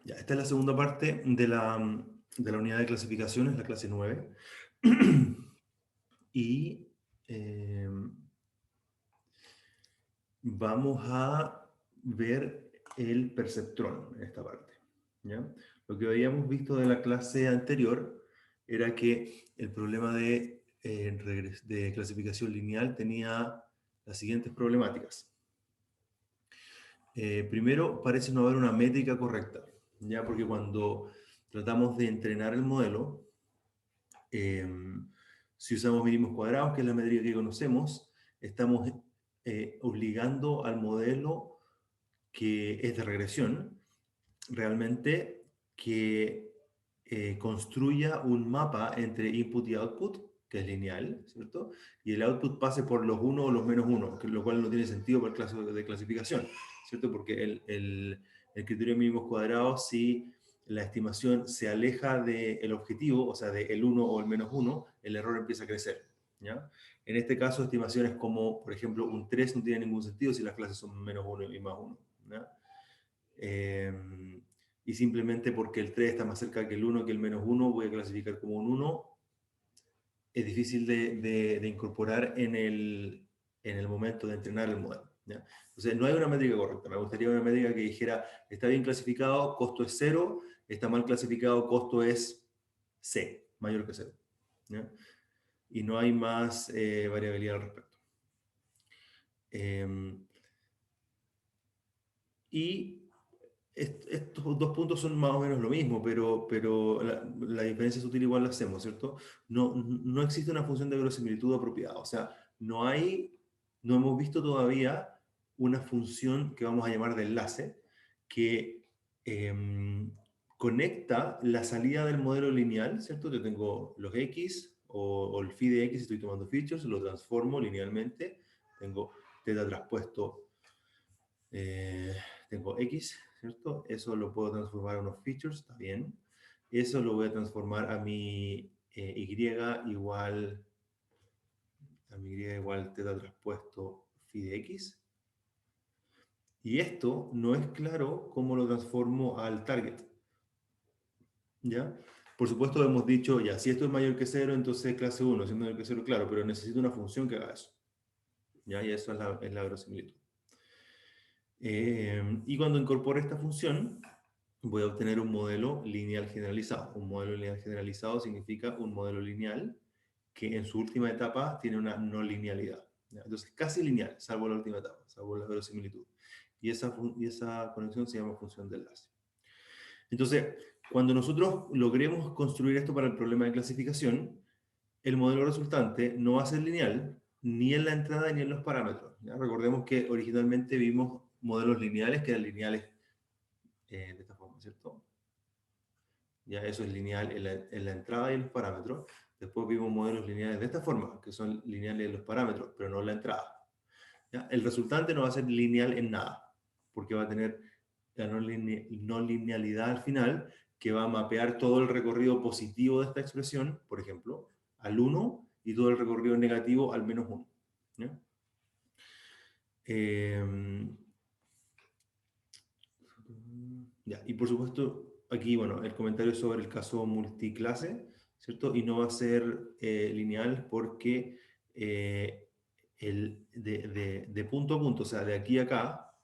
Ya, esta es la segunda parte de la unidad de clasificaciones, la clase 9. Y vamos a ver el perceptrón en esta parte, ¿ya? Lo que habíamos visto de la clase anterior era que el problema de clasificación lineal tenía las siguientes problemáticas. Primero, parece no haber una métrica correcta, ¿ya? Porque cuando tratamos de entrenar el modelo, si usamos mínimos cuadrados, que es la métrica que conocemos, estamos obligando al modelo que es de regresión, realmente que construya un mapa entre input y output, que es lineal, ¿cierto? Y el output pase por los 1 o los menos 1, lo cual no tiene sentido para el caso de clasificación, ¿cierto? Porque el criterio de mínimos cuadrados, si la estimación se aleja del objetivo, o sea, del 1 o el menos 1, el error empieza a crecer, ¿ya? En este caso, estimaciones como, por ejemplo, un 3 no tiene ningún sentido si las clases son menos 1 y más 1, ¿ya? Y simplemente porque el 3 está más cerca que el 1 que el menos 1, voy a clasificar como un 1. Es difícil de incorporar en el momento de entrenar el modelo, ¿ya? Entonces, no hay una métrica correcta. Me gustaría una métrica que dijera, está bien clasificado, costo es 0, está mal clasificado, costo es C, mayor que 0, ¿ya? Y no hay más variabilidad al respecto. Y estos dos puntos son más o menos lo mismo, pero la diferencia sutil igual la hacemos, ¿cierto? No existe una función de verosimilitud apropiada. O sea, no hemos visto todavía una función que vamos a llamar de enlace que conecta la salida del modelo lineal, ¿cierto? Yo tengo los X o el phi de X, estoy tomando features, lo transformo linealmente, tengo θ traspuesto, tengo X, ¿cierto? Eso lo puedo transformar a unos features, está bien. Eso lo voy a transformar a mi Y igual θ traspuesto phi de X. Y esto no es claro cómo lo transformo al target, ¿ya? Por supuesto hemos dicho, ya, si esto es mayor que 0, entonces clase 1, si es mayor que 0, claro, pero necesito una función que haga eso, ¿ya? Y eso es la verosimilitud. Y cuando incorpore esta función, voy a obtener un modelo lineal generalizado. Un modelo lineal generalizado significa un modelo lineal que en su última etapa tiene una no linealidad, ¿ya? Entonces, casi lineal, salvo la última etapa, salvo la verosimilitud. Y esa conexión se llama función de enlace. Entonces, cuando nosotros logremos construir esto para el problema de clasificación, el modelo resultante no va a ser lineal ni en la entrada ni en los parámetros, ¿ya? Recordemos que originalmente vimos modelos lineales que eran lineales de esta forma, ¿cierto? Ya eso es lineal en la entrada y en los parámetros. Después vimos modelos lineales de esta forma, que son lineales en los parámetros, pero no en la entrada. ¿Ya? El resultante no va a ser lineal en nada, porque va a tener la no linealidad al final, que va a mapear todo el recorrido positivo de esta expresión, por ejemplo, al 1, y todo el recorrido negativo al menos 1. ¿Ya? Ya, y por supuesto, aquí, bueno, el comentario sobre el caso multiclase, ¿cierto? Y no va a ser lineal porque de punto a punto, o sea, de aquí a acá,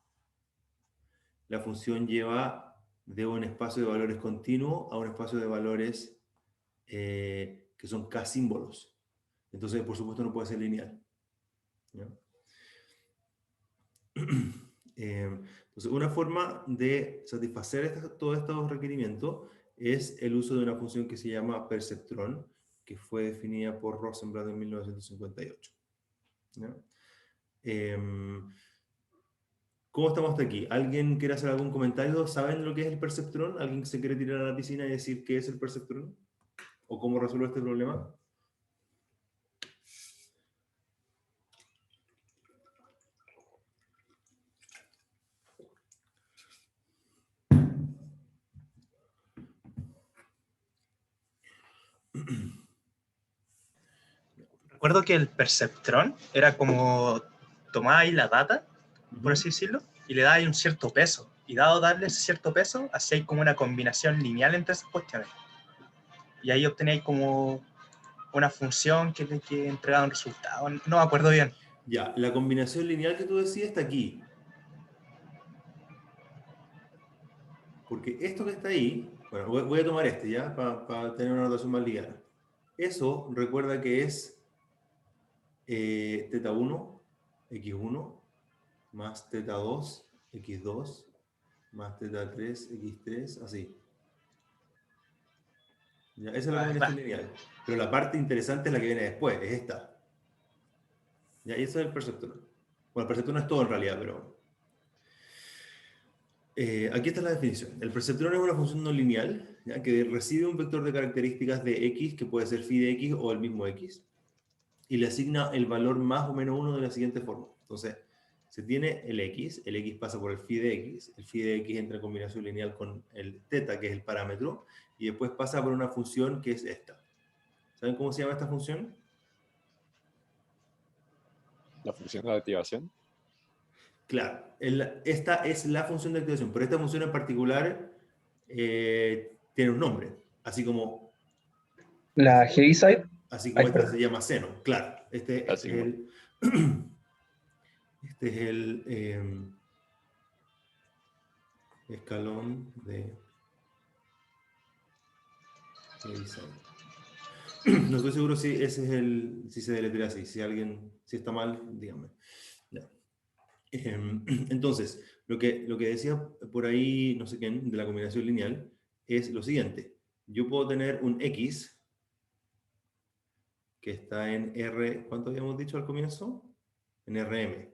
la función lleva de un espacio de valores continuo a un espacio de valores que son K-símbolos. Entonces, por supuesto, no puede ser lineal, ¿ya? Entonces, una forma de satisfacer todos estos requerimientos es el uso de una función que se llama perceptrón, que fue definida por Rosenblatt en 1958. ¿Ya? ¿Cómo estamos hasta aquí? ¿Alguien quiere hacer algún comentario? ¿Saben lo que es el perceptrón? ¿Alguien se quiere tirar a la piscina y decir qué es el perceptrón? ¿O cómo resuelve este problema? Recuerdo que el perceptrón era como tomabais la data, por así decirlo, y le dabais un cierto peso. Y dado darle cierto peso, hacéis como una combinación lineal entre esas cuestiones. Y ahí obtenéis como una función que entregaba un resultado. No me acuerdo bien. Ya, la combinación lineal que tú decías está aquí. Porque esto que está ahí, bueno, voy a tomar este ya, para tener una notación más ligada. Eso recuerda que es teta 1, x1, más teta 2, x2, más teta 3, x3, así. ¿Ya? Esa es la combinación lineal. Pero la parte interesante es la que viene después, es esta. ¿Ya? Y eso es el perceptrón. Bueno, el perceptrón no es todo en realidad, pero... aquí está la definición. El perceptrón es una función no lineal, ¿ya? Que recibe un vector de características de x, que puede ser phi de x o el mismo x, y le asigna el valor más o menos 1 de la siguiente forma. Entonces, se tiene el x pasa por el phi de x entra en combinación lineal con el teta, que es el parámetro, y después pasa por una función que es esta. ¿Saben cómo se llama esta función? La función de activación. Claro, esta es la función de activación, pero esta función en particular tiene un nombre, así como La Heaviside. así como esta Perdón. se llama seno. Claro, este Así es como. el, este es el escalón de Heaviside. No estoy seguro si ese es si se deletrea así, si está mal, díganme. Ya. Entonces, lo que decía por ahí, no sé qué, de la combinación lineal, es lo siguiente. Yo puedo tener un X que está en R, ¿cuánto habíamos dicho al comienzo? En Rm.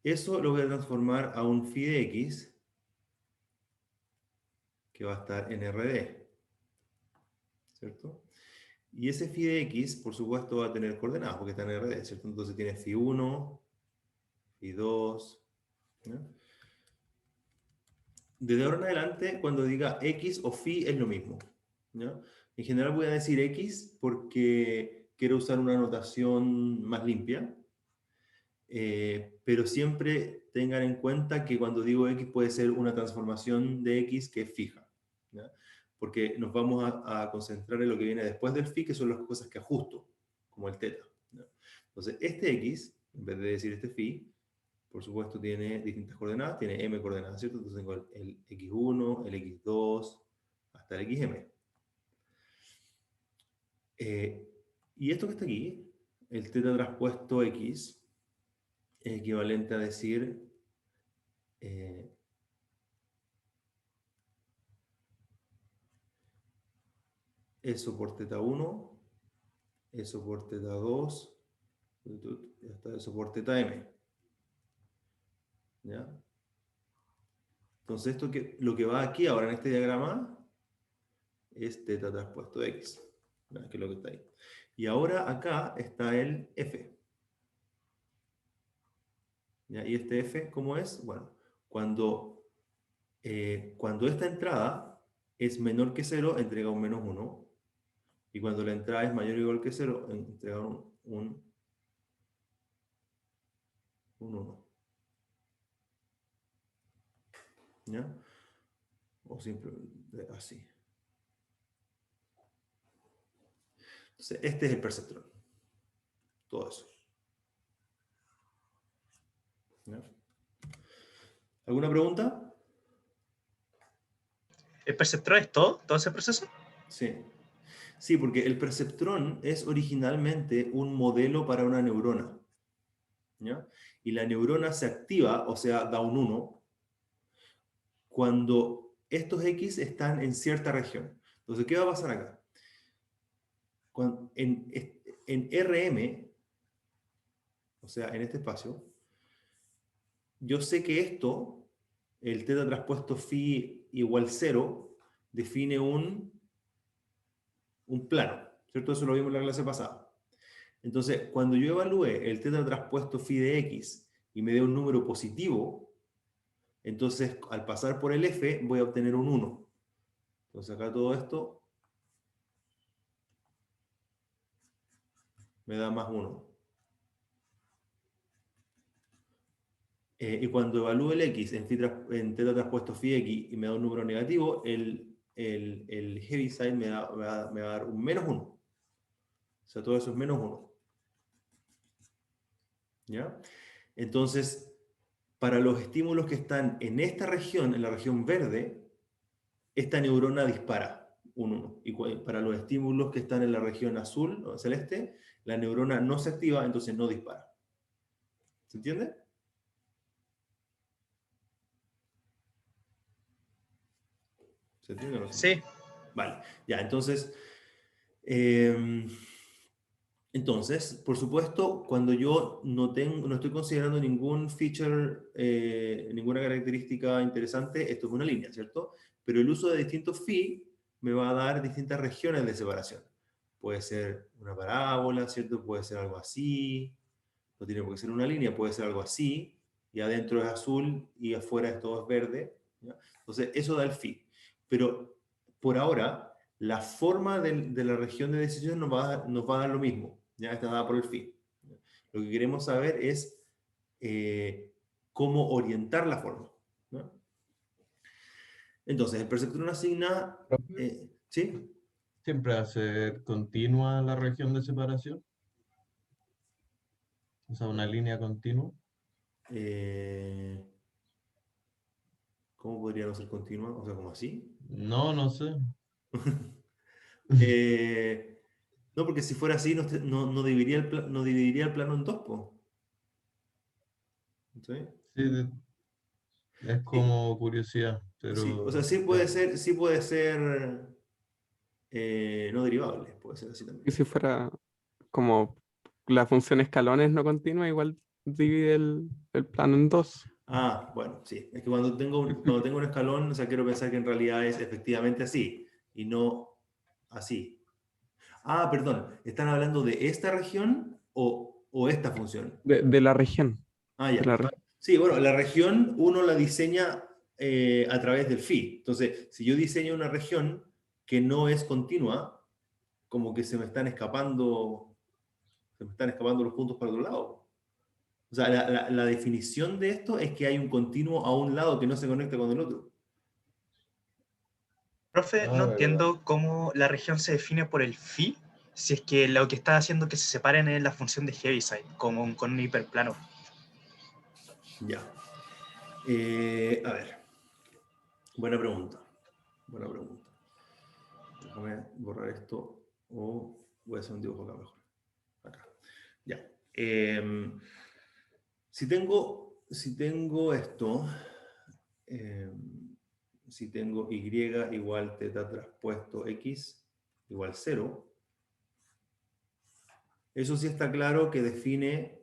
Eso lo voy a transformar a un phi de X que va a estar en Rd, ¿cierto? Y ese phi de X, por supuesto, va a tener coordenadas porque está en Rd, ¿cierto? Entonces tiene phi 1, phi 2, ¿no? Desde ahora en adelante, cuando diga X o phi es lo mismo, ¿no? En general voy a decir X porque quiero usar una notación más limpia, pero siempre tengan en cuenta que cuando digo X puede ser una transformación de X que es fija, ¿ya? Porque nos vamos a concentrar en lo que viene después del phi, que son las cosas que ajusto, como el teta, ¿ya? Entonces, este X, en vez de decir este phi, por supuesto, tiene distintas coordenadas, tiene m coordenadas, ¿cierto? Entonces tengo el x1, el x2, hasta el xm. Y esto que está aquí, el teta traspuesto x, es equivalente a decir eso por teta 1, eso por teta 2, y hasta eso por teta m. ¿Ya? Entonces, lo que va aquí ahora en este diagrama es teta traspuesto x, ¿ya? Que es lo que está ahí. Y ahora acá está el f. ¿Ya? Y este f, ¿cómo es? Bueno, cuando esta entrada es menor que 0, entrega un menos 1. Y cuando la entrada es mayor o igual que 0, entrega un 1. ¿Ya? O simplemente así. Entonces, este es el perceptrón. Todo eso. ¿Ya? ¿Alguna pregunta? ¿El perceptrón es todo ese proceso? Sí. Sí, porque el perceptrón es originalmente un modelo para una neurona. ¿Ya? Y la neurona se activa, o sea, da un 1, cuando estos X están en cierta región. Entonces, ¿qué va a pasar acá? En Rm, o sea, en este espacio, yo sé que esto, el teta traspuesto phi igual 0, define un plano, ¿cierto? Eso lo vimos en la clase pasada. Entonces, cuando yo evalúe el teta traspuesto phi de x y me dé un número positivo, entonces al pasar por el f voy a obtener un 1. Entonces acá todo esto me da más 1. y cuando evalúo el x en teta transpuesto phi x y me da un número negativo, el Heaviside me va a dar un -1. O sea, todo eso es -1. ¿Ya? Entonces, para los estímulos que están en esta región, en la región verde, esta neurona dispara un 1. Y para los estímulos que están en la región azul o celeste, la neurona no se activa, entonces no dispara. ¿Se entiende? ¿Se entiende o no se Sí, entiende? Vale, ya, entonces, por supuesto, cuando yo no estoy considerando ningún feature, ninguna característica interesante, esto es una línea, ¿cierto? Pero el uso de distintos phi me va a dar distintas regiones de separación. Puede ser una parábola, ¿cierto? Puede ser algo así, no tiene por qué ser una línea, puede ser algo así, y adentro es azul y afuera todo es verde, ¿ya? Entonces, eso da el phi. Pero por ahora, la forma de la región de decisión nos va a dar lo mismo, ya está dada por el phi. Lo que queremos saber es cómo orientar la forma, ¿no? Entonces, el perceptor nos asigna, ¿sí? Siempre va a ser continua la región de separación. O sea, una línea continua. ¿Cómo podría no ser continua? O sea, como así. No, no sé. No, porque si fuera así, no dividiría no dividiría el plano en dos, po. ¿Sí? Sí, es Sí, como curiosidad, sí, o sea, pero sí puede ser no derivable, puede ser así Y también. si fuera como la función escalones no continua, igual divide el plano en dos. Ah, bueno, sí. Es que cuando tengo un escalón, o sea, quiero pensar que en realidad es efectivamente así y no así. Ah, perdón, ¿están hablando de esta región o esta función? De la región. Ah, De ya. la re- Sí, bueno, la región uno la diseña a través del phi. Entonces, si yo diseño una región que no es continua, como que se me están escapando los puntos para otro lado. O sea, la definición de esto es que hay un continuo a un lado que no se conecta con el otro. profe, no verdad. entiendo cómo la región se define por el phi, si es que lo que está haciendo que se separen es la función de Heaviside, como con un hiperplano. Ya. A ver. Buena pregunta. Buena pregunta. Déjame borrar esto o voy a hacer un dibujo acá mejor. Acá. Ya. Si tengo esto, si tengo y igual teta traspuesto x igual 0, eso sí está claro que define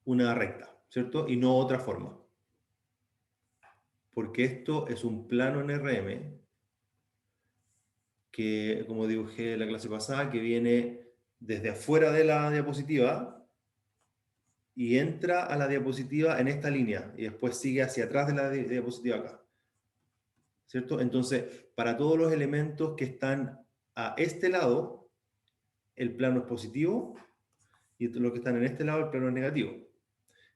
una recta, ¿cierto? Y no otra forma. Porque esto es un plano en RM que, como dibujé en la clase pasada, que viene desde afuera de la diapositiva y entra a la diapositiva en esta línea y después sigue hacia atrás de la diapositiva acá. ¿Cierto? Entonces, para todos los elementos que están a este lado, el plano es positivo y los que están en este lado, el plano es negativo.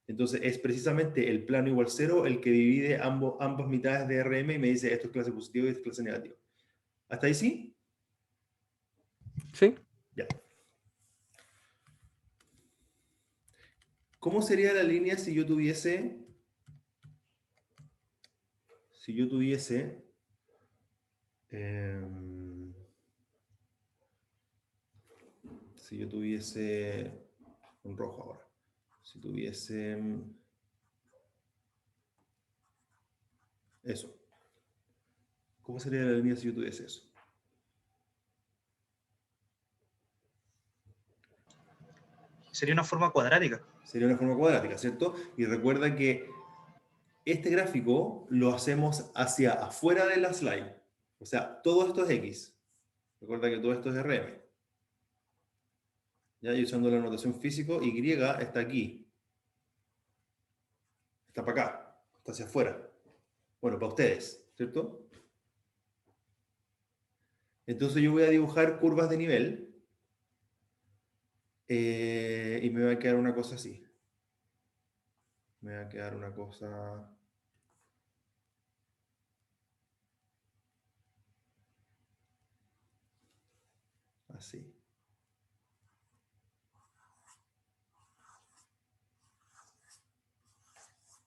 Entonces, es precisamente el plano igual 0 el que divide ambas mitades de RM y me dice esto es clase positiva y esto es clase negativa. ¿Hasta ahí sí? ¿Sí? Ya. ¿Cómo sería la línea si yo tuviese em, si yo tuviese un rojo ahora, si tuviese eso, ¿cómo sería la línea si yo tuviese eso? Sería una forma cuadrática. Sería una forma cuadrática, ¿cierto? Y recuerda que este gráfico lo hacemos hacia afuera de la slide. O sea, todo esto es X. Recuerda que todo esto es RM. ¿Ya? Y usando la notación físico, Y está aquí. Está para acá. Está hacia afuera. Bueno, para ustedes, ¿cierto? Entonces yo voy a dibujar curvas de nivel. Y me va a quedar una cosa así. me va a quedar una cosa... así.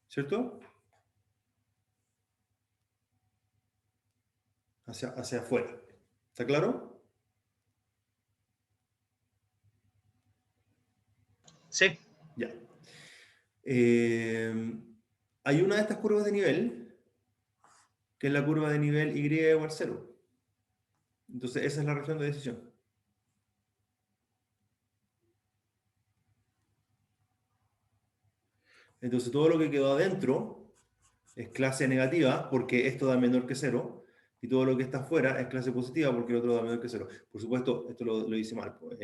¿Cierto? Hacia afuera. ¿Está claro? Sí, Ya. Hay una de estas curvas de nivel, que es la curva de nivel y igual 0. Entonces, esa es la región de decisión. Entonces, todo lo que quedó adentro es clase negativa, porque esto da menor que 0, y todo lo que está afuera es clase positiva, porque el otro da menor que 0. Por supuesto, esto lo hice mal. Pues.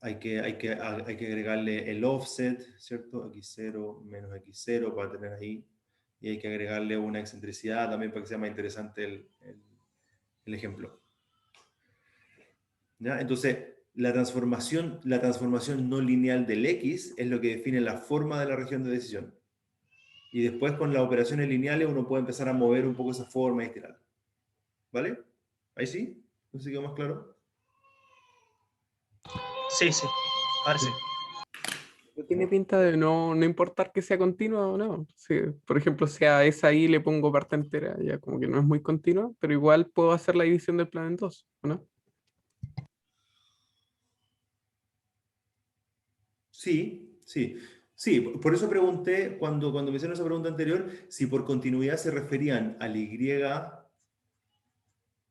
Hay que agregarle el offset, ¿cierto? X0 menos X0 para tener ahí. Y hay que agregarle una excentricidad también para que sea más interesante el ejemplo. ¿Ya? Entonces, la transformación no lineal del X es lo que define la forma de la región de decisión. Y después con las operaciones lineales uno puede empezar a mover un poco esa forma y estirarla. ¿Vale? ¿Ahí sí? ¿No se quedó más claro? sí, sí. Ahora sí. Tiene pinta de no importar que sea continua o no. Sí, por ejemplo, si a esa ahí le pongo parte entera, ya como que no es muy continua, pero igual puedo hacer la división del plano en dos, ¿o no? Sí, sí. Sí, por eso pregunté, cuando me hicieron esa pregunta anterior, si por continuidad se referían al Y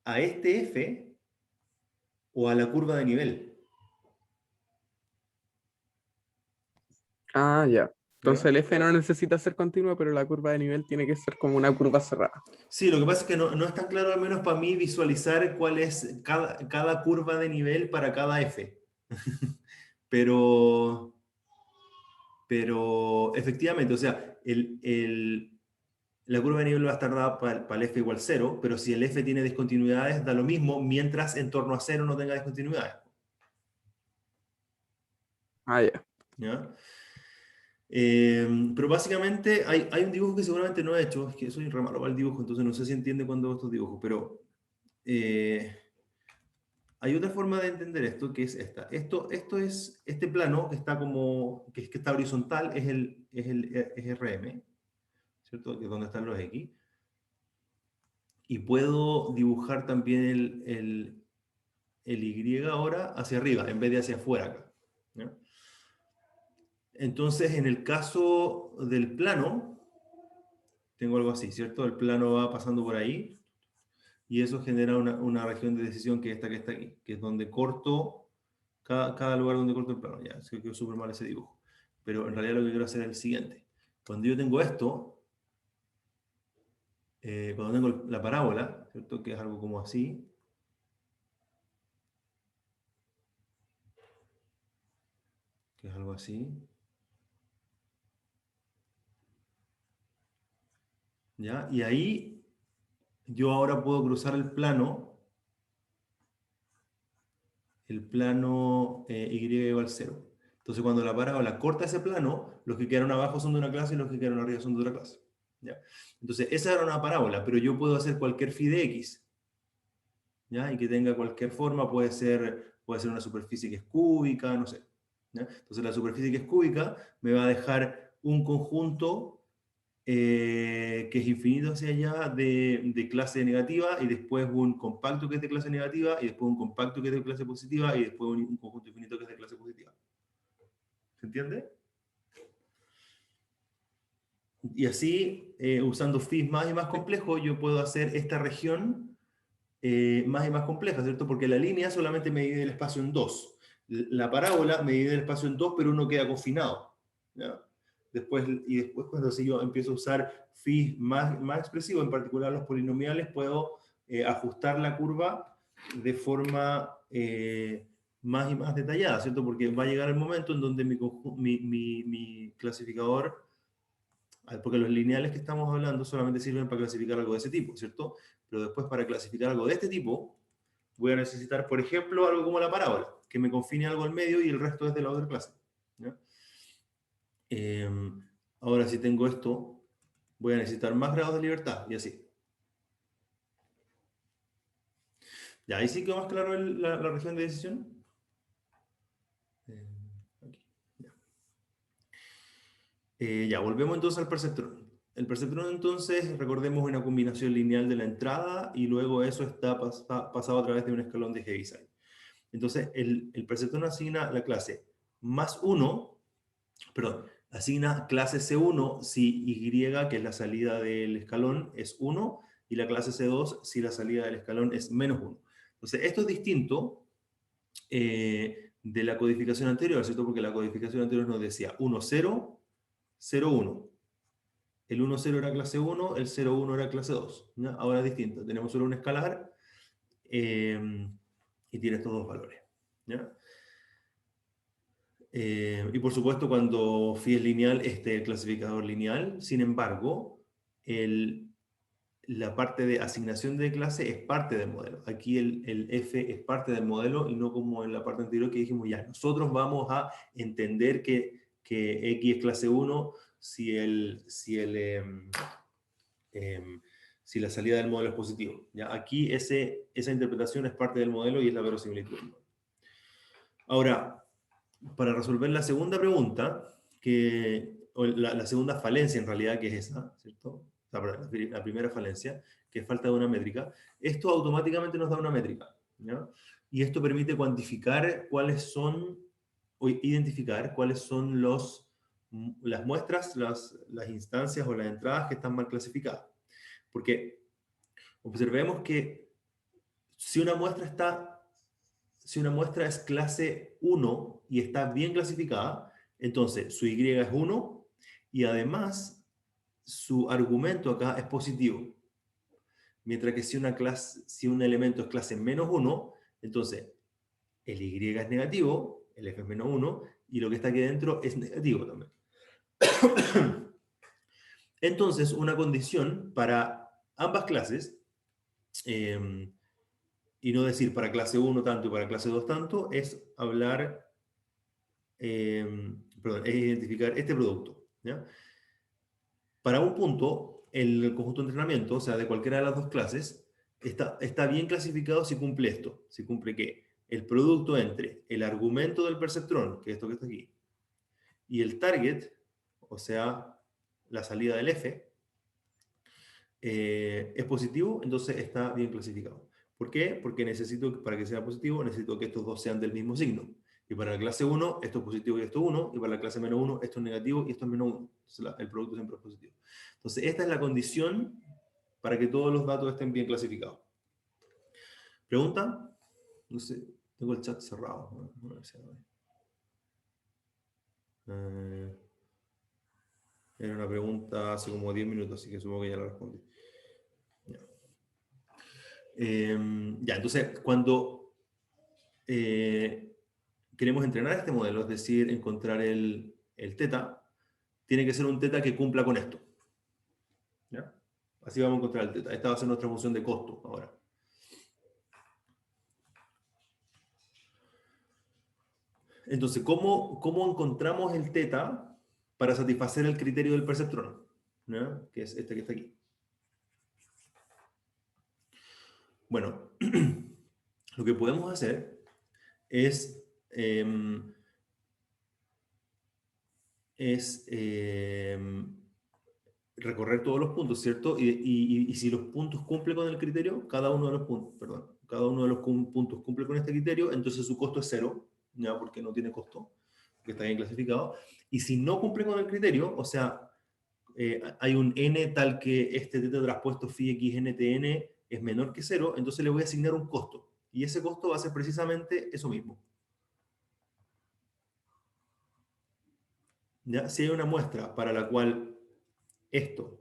a este F o a la curva de nivel. Ah, ya. Entonces ¿Ya? el F no necesita ser continua, pero la curva de nivel tiene que ser como una curva cerrada. Sí, lo que pasa es que no es tan claro, al menos para mí, visualizar cuál es cada curva de nivel para cada F. Pero, pero efectivamente, o sea, la curva de nivel va a estar dada para el F igual 0, pero si el F tiene discontinuidades, da lo mismo, mientras en torno a 0 no tenga discontinuidades. Ah, ya. ¿Ya? Pero básicamente hay un dibujo que seguramente no he hecho, es que soy re malo para el dibujo, entonces no sé si entiende cuando hago estos dibujos, pero hay otra forma de entender esto, que es esta. Esto es, este plano que está como, que está horizontal, es RM, ¿cierto? Que es donde están los X. Y puedo dibujar también el Y ahora hacia arriba, en vez de hacia afuera acá. ¿Ya? Entonces, en el caso del plano, tengo algo así, ¿cierto? El plano va pasando por ahí y eso genera una región de decisión que es esta que está aquí, que es donde corto cada lugar donde corto el plano. Ya, es que quedó súper mal ese dibujo. Pero en realidad lo que quiero hacer es el siguiente. Cuando yo tengo esto, cuando tengo la parábola, ¿cierto? Que es algo como así, que es algo así, ¿ya? Y ahí yo ahora puedo cruzar el plano Y igual 0. Entonces, cuando la parábola corta ese plano, los que quedaron abajo son de una clase y los que quedaron arriba son de otra clase. ¿Ya? Entonces, esa era una parábola, pero yo puedo hacer cualquier phi de x, ¿ya? Y que tenga cualquier forma, puede ser una superficie que es cúbica, no sé. ¿Ya? Entonces, la superficie que es cúbica me va a dejar un conjunto que es infinito hacia allá de clase negativa, y después un compacto que es de clase negativa, y después un compacto que es de clase positiva, y después un conjunto infinito que es de clase positiva. ¿Se entiende? Y así, usando phis más y más complejos, yo puedo hacer esta región más y más compleja, ¿cierto? Porque la línea solamente me divide el espacio en dos. La parábola me divide el espacio en dos, pero uno queda confinado. ¿Ya? Después cuando si yo empiezo a usar phis más expresivo, en particular los polinomiales, puedo ajustar la curva de forma más y más detallada, ¿cierto? Porque va a llegar el momento en donde mi clasificador, porque los lineales que estamos hablando solamente sirven para clasificar algo de ese tipo, ¿cierto? Pero después, para clasificar algo de este tipo, voy a necesitar, por ejemplo, algo como la parábola, que me confine algo al medio y el resto es de la otra clase. ¿Ya? Ahora, si tengo esto, voy a necesitar más grados de libertad, y así. Ya, ahí sí quedó más claro la región de decisión. Aquí, ya. Ya, volvemos entonces al perceptrón. El perceptrón, entonces, recordemos una combinación lineal de la entrada y luego eso está pasado a través de un escalón de Heaviside. Entonces, el perceptrón asigna la clase más 1, perdón, asigna clase C1 si Y, que es la salida del escalón, es 1, y la clase C2 si la salida del escalón es menos 1. Entonces, esto es distinto de la codificación anterior, ¿cierto? Porque la codificación anterior nos decía 1, 0, 0, 1. El 1, 0 era clase 1, el 0, 1 era clase 2. ¿Ya? Ahora es distinto, tenemos solo un escalar y tiene estos dos valores. ¿Ya? Y por supuesto, cuando phi es lineal, este es el clasificador lineal. Sin embargo, la parte de asignación de clase es parte del modelo. Aquí el f es parte del modelo y no como en la parte anterior que dijimos ya, nosotros vamos a entender que x es clase 1 si la salida del modelo es positivo. ¿Ya? Aquí esa interpretación es parte del modelo y es la verosimilitud. Ahora, para resolver la segunda pregunta, o la segunda falencia en realidad, que es esa, ¿cierto? O sea, perdón, la primera falencia, que es falta de una métrica, esto automáticamente nos da una métrica, ¿ya? Y esto permite cuantificar cuáles son, o identificar cuáles son las muestras, las instancias o las entradas que están mal clasificadas. Porque observemos que si una muestra es clase 1 y está bien clasificada, entonces su Y es 1 y además su argumento acá es positivo. Mientras que si un elemento es clase menos 1, entonces el Y es negativo, el F es menos 1, y lo que está aquí dentro es negativo también. Entonces, una condición para ambas clases, y no decir para clase 1 tanto y para clase 2 tanto, es hablar, perdón, es identificar este producto. ¿Ya? Para un punto, el conjunto de entrenamiento, o sea, de cualquiera de las dos clases, está bien clasificado si cumple esto. Si cumple que el producto entre el argumento del perceptrón, que es esto que está aquí, y el target, o sea, la salida del F, es positivo, entonces está bien clasificado. ¿Por qué? Porque para que sea positivo, necesito que estos dos sean del mismo signo. Y para la clase 1, esto es positivo y esto es 1, y para la clase menos 1, esto es negativo y esto es menos 1. Entonces el producto siempre es positivo. Entonces esta es la condición para que todos los datos estén bien clasificados. ¿Pregunta? No sé, tengo el chat cerrado. Era una pregunta hace como 10 minutos, así que supongo que ya la respondí. Ya, entonces, cuando queremos entrenar este modelo, es decir, encontrar el teta, tiene que ser un teta que cumpla con esto. ¿Ya? Así vamos a encontrar el teta. Esta va a ser nuestra función de costo ahora. Entonces, ¿cómo encontramos el teta para satisfacer el criterio del perceptrón? ¿Ya? Que es este que está aquí. Bueno, lo que podemos hacer es recorrer todos los puntos, ¿cierto? Y si los puntos cumplen con el criterio, cada uno de los puntos cumple con este criterio, entonces su costo es 0, ¿ya? Porque no tiene costo, porque está bien clasificado. Y si no cumple con el criterio, o sea, hay un n tal que este teta traspuesto phi x ntn es menor que 0, entonces le voy a asignar un costo. Y ese costo va a ser precisamente eso mismo. ¿Ya? Si hay una muestra para la cual esto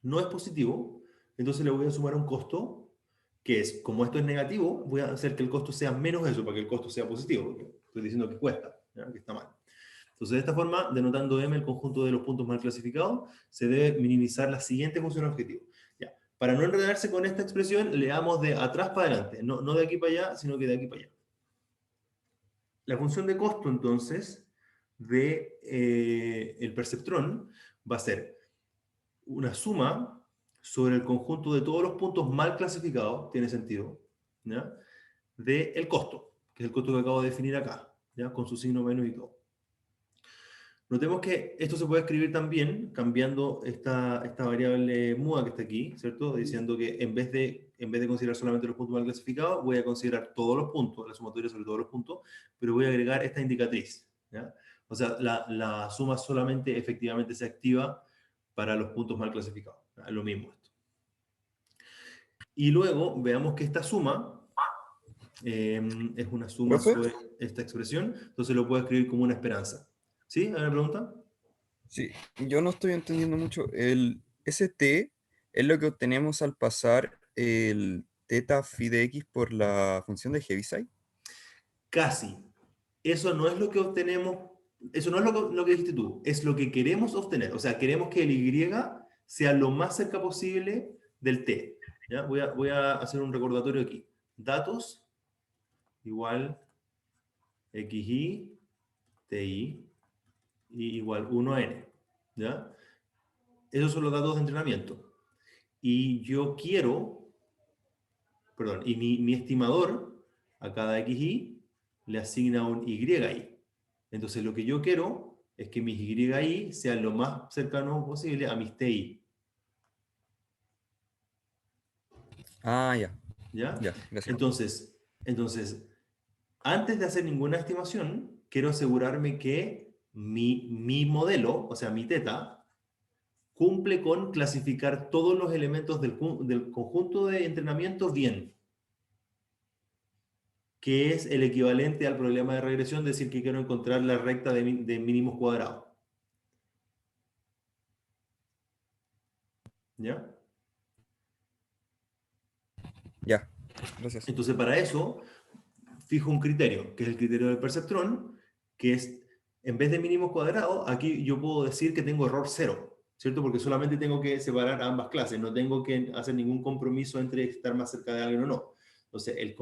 no es positivo, entonces le voy a sumar un costo que es, como esto es negativo, voy a hacer que el costo sea menos eso para que el costo sea positivo, porque estoy diciendo que cuesta, ¿ya? Que está mal. Entonces, de esta forma, denotando M el conjunto de los puntos mal clasificados, se debe minimizar la siguiente función objetivo. Ya. Para no enredarse con esta expresión, leamos de atrás para adelante, no de aquí para allá, sino que de aquí para allá. La función de costo, entonces, de el perceptrón va a ser una suma sobre el conjunto de todos los puntos mal clasificados, tiene sentido, ¿ya? De el costo, que es el costo que acabo de definir acá, ¿ya? Con su signo menos y todo. Notemos que esto se puede escribir también cambiando esta variable muda que está aquí, ¿cierto? Diciendo que en vez de considerar solamente los puntos mal clasificados, voy a considerar todos los puntos, la sumatoria sobre todos los puntos, pero voy a agregar esta indicatriz, ¿ya? O sea, la suma solamente efectivamente se activa para los puntos mal clasificados. Es lo mismo esto. Y luego veamos que esta suma es una suma ¿Profe? sobre esta expresión, entonces lo puedo escribir como una esperanza. ¿Sí? ¿Hay una pregunta? Sí, yo no estoy entendiendo mucho. Ese t es lo que obtenemos al pasar el teta phi de x por la función de Heaviside. Casi. Eso no es lo que obtenemos, eso no es lo que dijiste tú, es lo que queremos obtener. O sea, queremos que el y sea lo más cerca posible del t. ¿Ya? Voy a hacer un recordatorio aquí. Datos igual xy, ti, y igual 1 a n. ¿Ya? Esos son los datos de entrenamiento. Y yo quiero, perdón, y mi estimador a cada xy le asigna un yi. Entonces lo que yo quiero es que mis yi sean lo más cercano posible a mis ti. Ah, ya, ¿Ya? ya, gracias. Entonces, antes de hacer ninguna estimación, quiero asegurarme que mi modelo, o sea, mi teta, cumple con clasificar todos los elementos del conjunto de entrenamiento bien, que es el equivalente al problema de regresión, decir que quiero encontrar la recta de mínimos cuadrados. ¿Ya? Ya, gracias. Entonces, para eso, fijo un criterio, que es el criterio del perceptrón, que es, en vez de mínimos cuadrados, aquí yo puedo decir que tengo error cero, ¿cierto? Porque solamente tengo que separar ambas clases, no tengo que hacer ningún compromiso entre estar más cerca de alguien o no. Entonces, el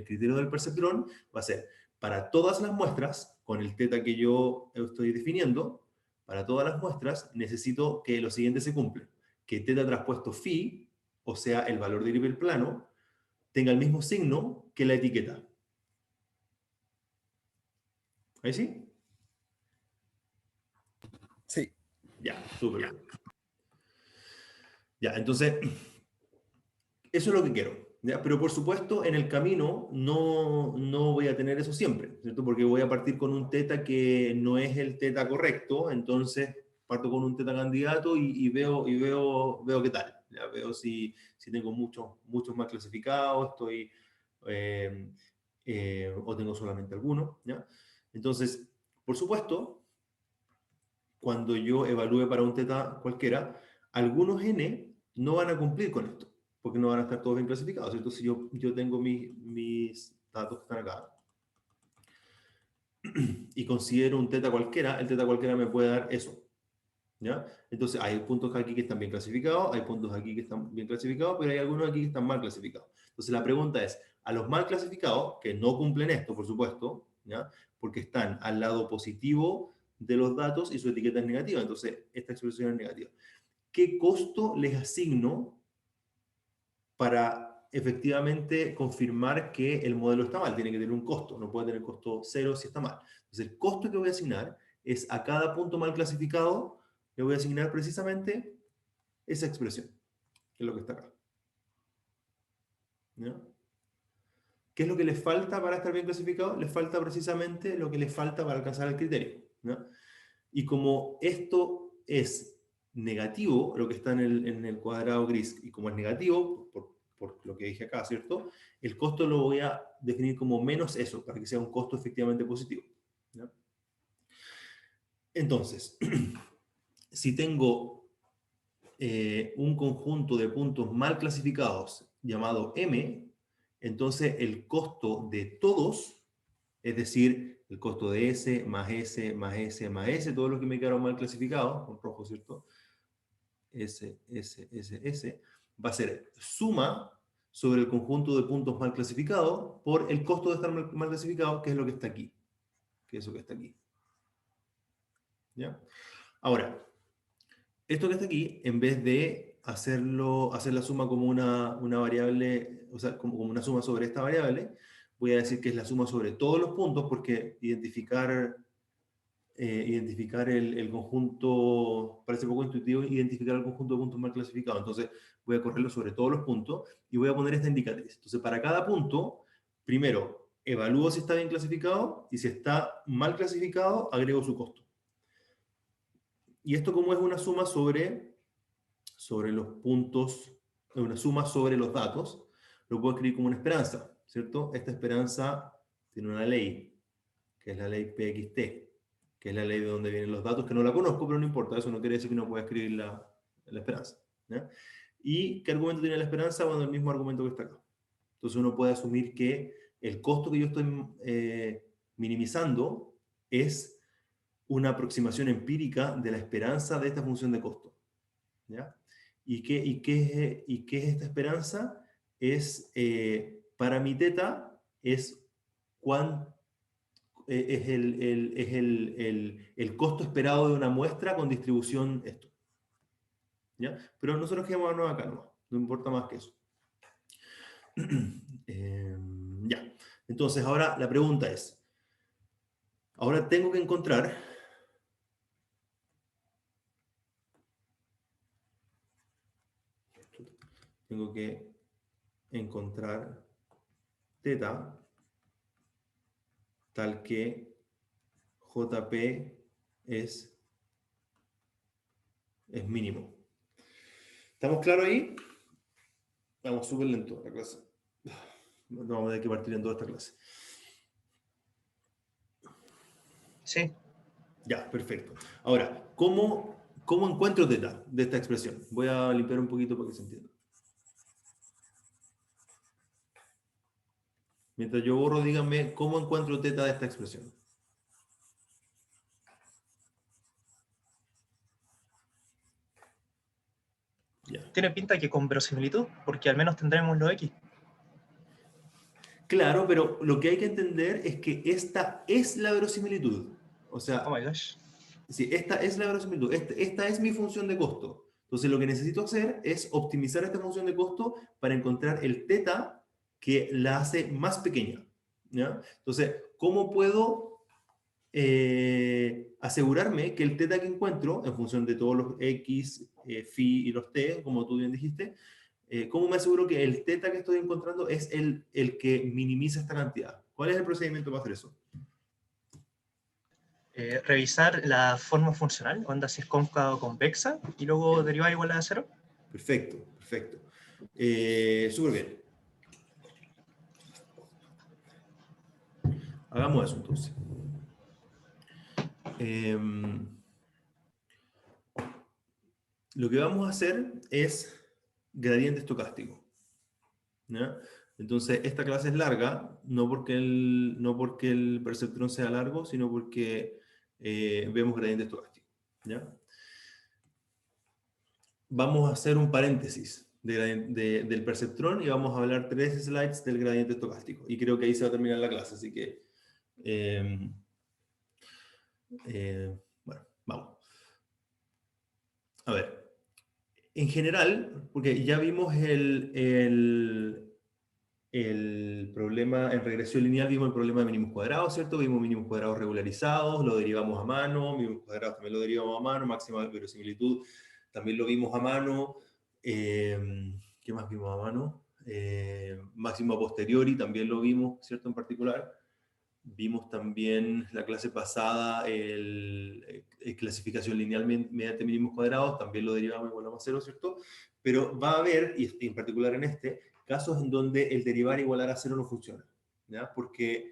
criterio del perceptrón va a ser, para todas las muestras, con el teta que yo estoy definiendo, para todas las muestras, necesito que lo siguiente se cumpla. Que teta traspuesto phi, o sea, el valor del nivel plano, tenga el mismo signo que la etiqueta. ¿Ahí sí? Sí, Ya, súper bien. Ya, entonces, eso es lo que quiero. ¿Ya? Pero por supuesto, en el camino no voy a tener eso siempre, ¿cierto? Porque voy a partir con un teta que no es el teta correcto, entonces parto con un teta candidato y veo qué tal. Ya veo si tengo muchos más clasificados, o tengo solamente alguno. ¿Ya? Entonces, por supuesto, cuando yo evalúe para un teta cualquiera, algunos n no van a cumplir con esto, porque no van a estar todos bien clasificados, ¿cierto? Si yo tengo mis datos que están acá y considero un teta cualquiera, el teta cualquiera me puede dar eso, ¿ya? Entonces hay puntos aquí que están bien clasificados, hay puntos aquí que están bien clasificados, pero hay algunos aquí que están mal clasificados. Entonces la pregunta es, a los mal clasificados, que no cumplen esto, por supuesto, ¿ya? Porque están al lado positivo de los datos y su etiqueta es negativa, entonces esta expresión es negativa. ¿Qué costo les asigno para efectivamente confirmar que el modelo está mal? Tiene que tener un costo, no puede tener costo cero si está mal. Entonces el costo que voy a asignar es a cada punto mal clasificado, le voy a asignar precisamente esa expresión, que es lo que está acá. ¿Ya? ¿Qué es lo que les falta para estar bien clasificado? Les falta precisamente lo que les falta para alcanzar el criterio. ¿Ya? Y como esto es negativo, lo que está en el cuadrado gris, y como es negativo, por lo que dije acá, ¿cierto? El costo lo voy a definir como menos eso, para que sea un costo efectivamente positivo. ¿Ya? Entonces, si tengo un conjunto de puntos mal clasificados llamado M, entonces el costo de todos, es decir, el costo de S, más S, más S, más S, todos los que me quedaron mal clasificados, con rojo, ¿cierto? S, va a ser suma sobre el conjunto de puntos mal clasificados por el costo de estar mal clasificado, que es lo que está aquí, que es eso que está aquí. ¿Ya? Ahora, esto que está aquí, en vez de hacer la suma como una variable, o sea, como una suma sobre esta variable, voy a decir que es la suma sobre todos los puntos, porque identificar el conjunto, parece poco intuitivo, identificar el conjunto de puntos mal clasificados. Entonces, voy a correrlo sobre todos los puntos y voy a poner esta indicatriz. Entonces, para cada punto, primero, evalúo si está bien clasificado y si está mal clasificado, agrego su costo. Y esto, como es una suma sobre los puntos, una suma sobre los datos, lo puedo escribir como una esperanza, ¿cierto? Esta esperanza tiene una ley, que es la ley PXT, que es la ley de donde vienen los datos, que no la conozco, pero no importa, eso no quiere decir que no pueda escribir la esperanza. ¿Ya? ¿Y qué argumento tiene la esperanza? Bueno, el mismo argumento que está acá. Entonces uno puede asumir que el costo que yo estoy minimizando es una aproximación empírica de la esperanza de esta función de costo. ¿Ya? ¿Y qué es esta esperanza? Es, para mi teta, es el costo esperado de una muestra con distribución esto. ¿Ya? Pero nosotros quedémonos acá nomás, no importa más que eso. Ya. Entonces, ahora la pregunta es, ahora tengo que encontrar teta tal que JP es mínimo. ¿Estamos claros ahí? Vamos súper lento la clase. No vamos a tener que partir en toda esta clase. Sí. Ya, perfecto. Ahora, ¿cómo encuentro teta de esta expresión? Voy a limpiar un poquito para que se entienda. Mientras yo borro, díganme cómo encuentro teta de esta expresión. Ya. Tiene pinta que con verosimilitud, porque al menos tendremos los X. Claro, pero lo que hay que entender es que esta es la verosimilitud. O sea, Oh my gosh. sí, esta es la verosimilitud. Esta es mi función de costo. Entonces, lo que necesito hacer es optimizar esta función de costo para encontrar el teta que la hace más pequeña. ¿Ya? Entonces, ¿cómo puedo asegurarme que el teta que encuentro, en función de todos los x, phi y los t, como tú bien dijiste, cómo me aseguro que el teta que estoy encontrando es el que minimiza esta cantidad? ¿Cuál es el procedimiento para hacer eso? Revisar la forma funcional, onda si es cóncava o convexa, y luego derivar igual a 0. Perfecto, perfecto. Súper bien. Hagamos eso entonces. Lo que vamos a hacer es gradiente estocástico. ¿Ya? Entonces, esta clase es larga, no porque el perceptrón sea largo, sino porque vemos gradiente estocástico. ¿Ya? Vamos a hacer un paréntesis del perceptrón y vamos a hablar 3 slides del gradiente estocástico. Y creo que ahí se va a terminar la clase, así que... bueno, vamos. A ver. En general, porque ya vimos el problema en regresión lineal, vimos el problema de mínimos cuadrados, ¿cierto? Vimos mínimos cuadrados regularizados, lo derivamos a mano, mínimos cuadrados también lo derivamos a mano, máxima verosimilitud también lo vimos a mano. ¿Qué más vimos a mano? Máximo a posteriori también lo vimos, ¿cierto? En particular. Vimos también la clase pasada clasificación lineal mediante mínimos cuadrados, también lo derivamos igual a más 0, ¿cierto? Pero va a haber, y en particular en este, casos en donde el derivar igualar a 0 no funciona, ¿ya? Porque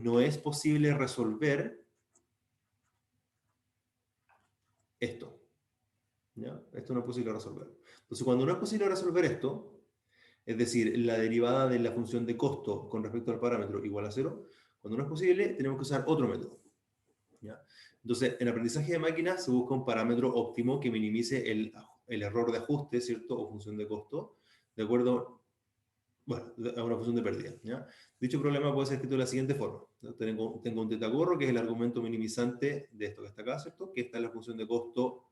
no es posible resolver esto, ¿ya? Esto no es posible resolver. Entonces, cuando no es posible resolver esto, es decir, la derivada de la función de costo con respecto al parámetro igual a 0, cuando no es posible, tenemos que usar otro método. ¿Ya? Entonces, en aprendizaje de máquinas se busca un parámetro óptimo que minimice el error de ajuste, ¿cierto? O función de costo, de acuerdo. bueno, a una función de pérdida, ¿ya? Dicho problema puede ser escrito de la siguiente forma, ¿no? Tengo un teta gorro, que es el argumento minimizante de esto que está acá, ¿cierto? Que está en la función de costo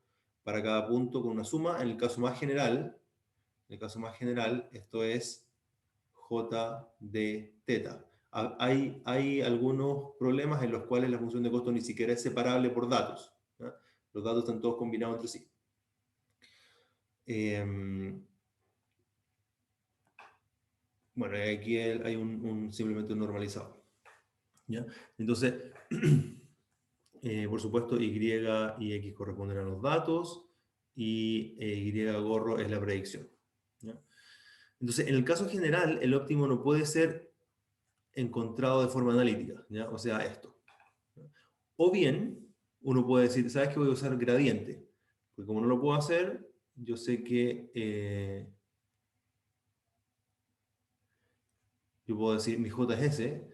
para cada punto con una suma. En el caso más general, esto es j de teta. Hay algunos problemas en los cuales la función de costo ni siquiera es separable por datos, ¿ya? Los datos están todos combinados entre sí. Bueno, aquí hay simplemente un normalizado, ¿ya? Entonces, por supuesto, Y y X corresponden a los datos, y Y gorro es la predicción, ¿ya? Entonces, en el caso general, el óptimo no puede ser encontrado de forma analítica, ¿ya? O sea, esto. O bien, uno puede decir, ¿sabes qué? Voy a usar gradiente. Porque como no lo puedo hacer, yo sé que yo puedo decir mi J es S,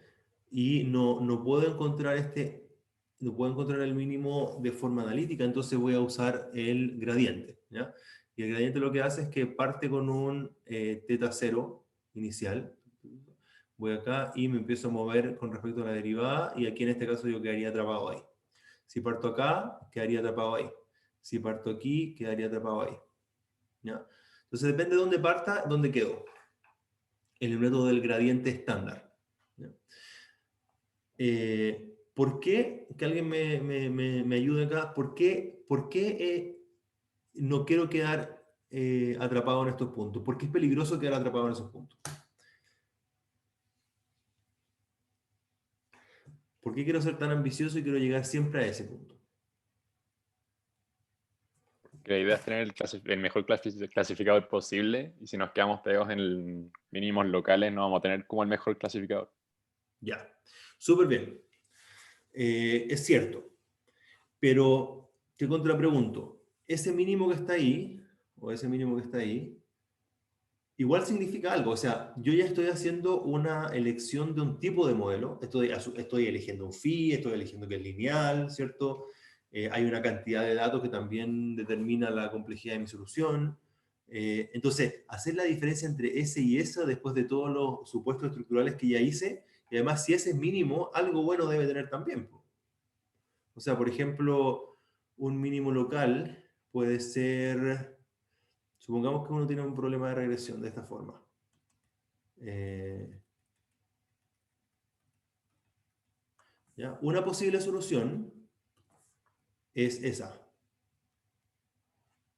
y no puedo encontrar el mínimo de forma analítica, entonces voy a usar el gradiente, ¿ya? Y el gradiente lo que hace es que parte con un teta 0 inicial. Voy acá y me empiezo a mover con respecto a la derivada, y aquí en este caso yo quedaría atrapado ahí. Si parto acá, quedaría atrapado ahí. Si parto aquí, quedaría atrapado ahí, ¿ya? Entonces depende de dónde parta, dónde quedo. En el método del gradiente estándar, ¿ya? ¿Por qué? Que alguien me ayude acá. ¿Por qué no quiero quedar atrapado en estos puntos? ¿Por qué es peligroso quedar atrapado en esos puntos? ¿Por qué quiero ser tan ambicioso y quiero llegar siempre a ese punto? Que la idea es tener el mejor clasificador posible, y si nos quedamos pegados en mínimos locales no vamos a tener como el mejor clasificador. Ya, súper bien. Es cierto, pero te contrapregunto, ese mínimo que está ahí, o ese mínimo que está ahí, igual significa algo. O sea, yo ya estoy haciendo una elección de un tipo de modelo, estoy eligiendo un phi, estoy eligiendo que es lineal, ¿cierto? Hay una cantidad de datos que también determina la complejidad de mi solución. Entonces, hacer la diferencia entre ese y esa después de todos los supuestos estructurales que ya hice, y además si ese es mínimo, algo bueno debe tener también, po. O sea, por ejemplo, un mínimo local puede ser, supongamos que uno tiene un problema de regresión de esta forma. ¿Ya? Una posible solución es esa,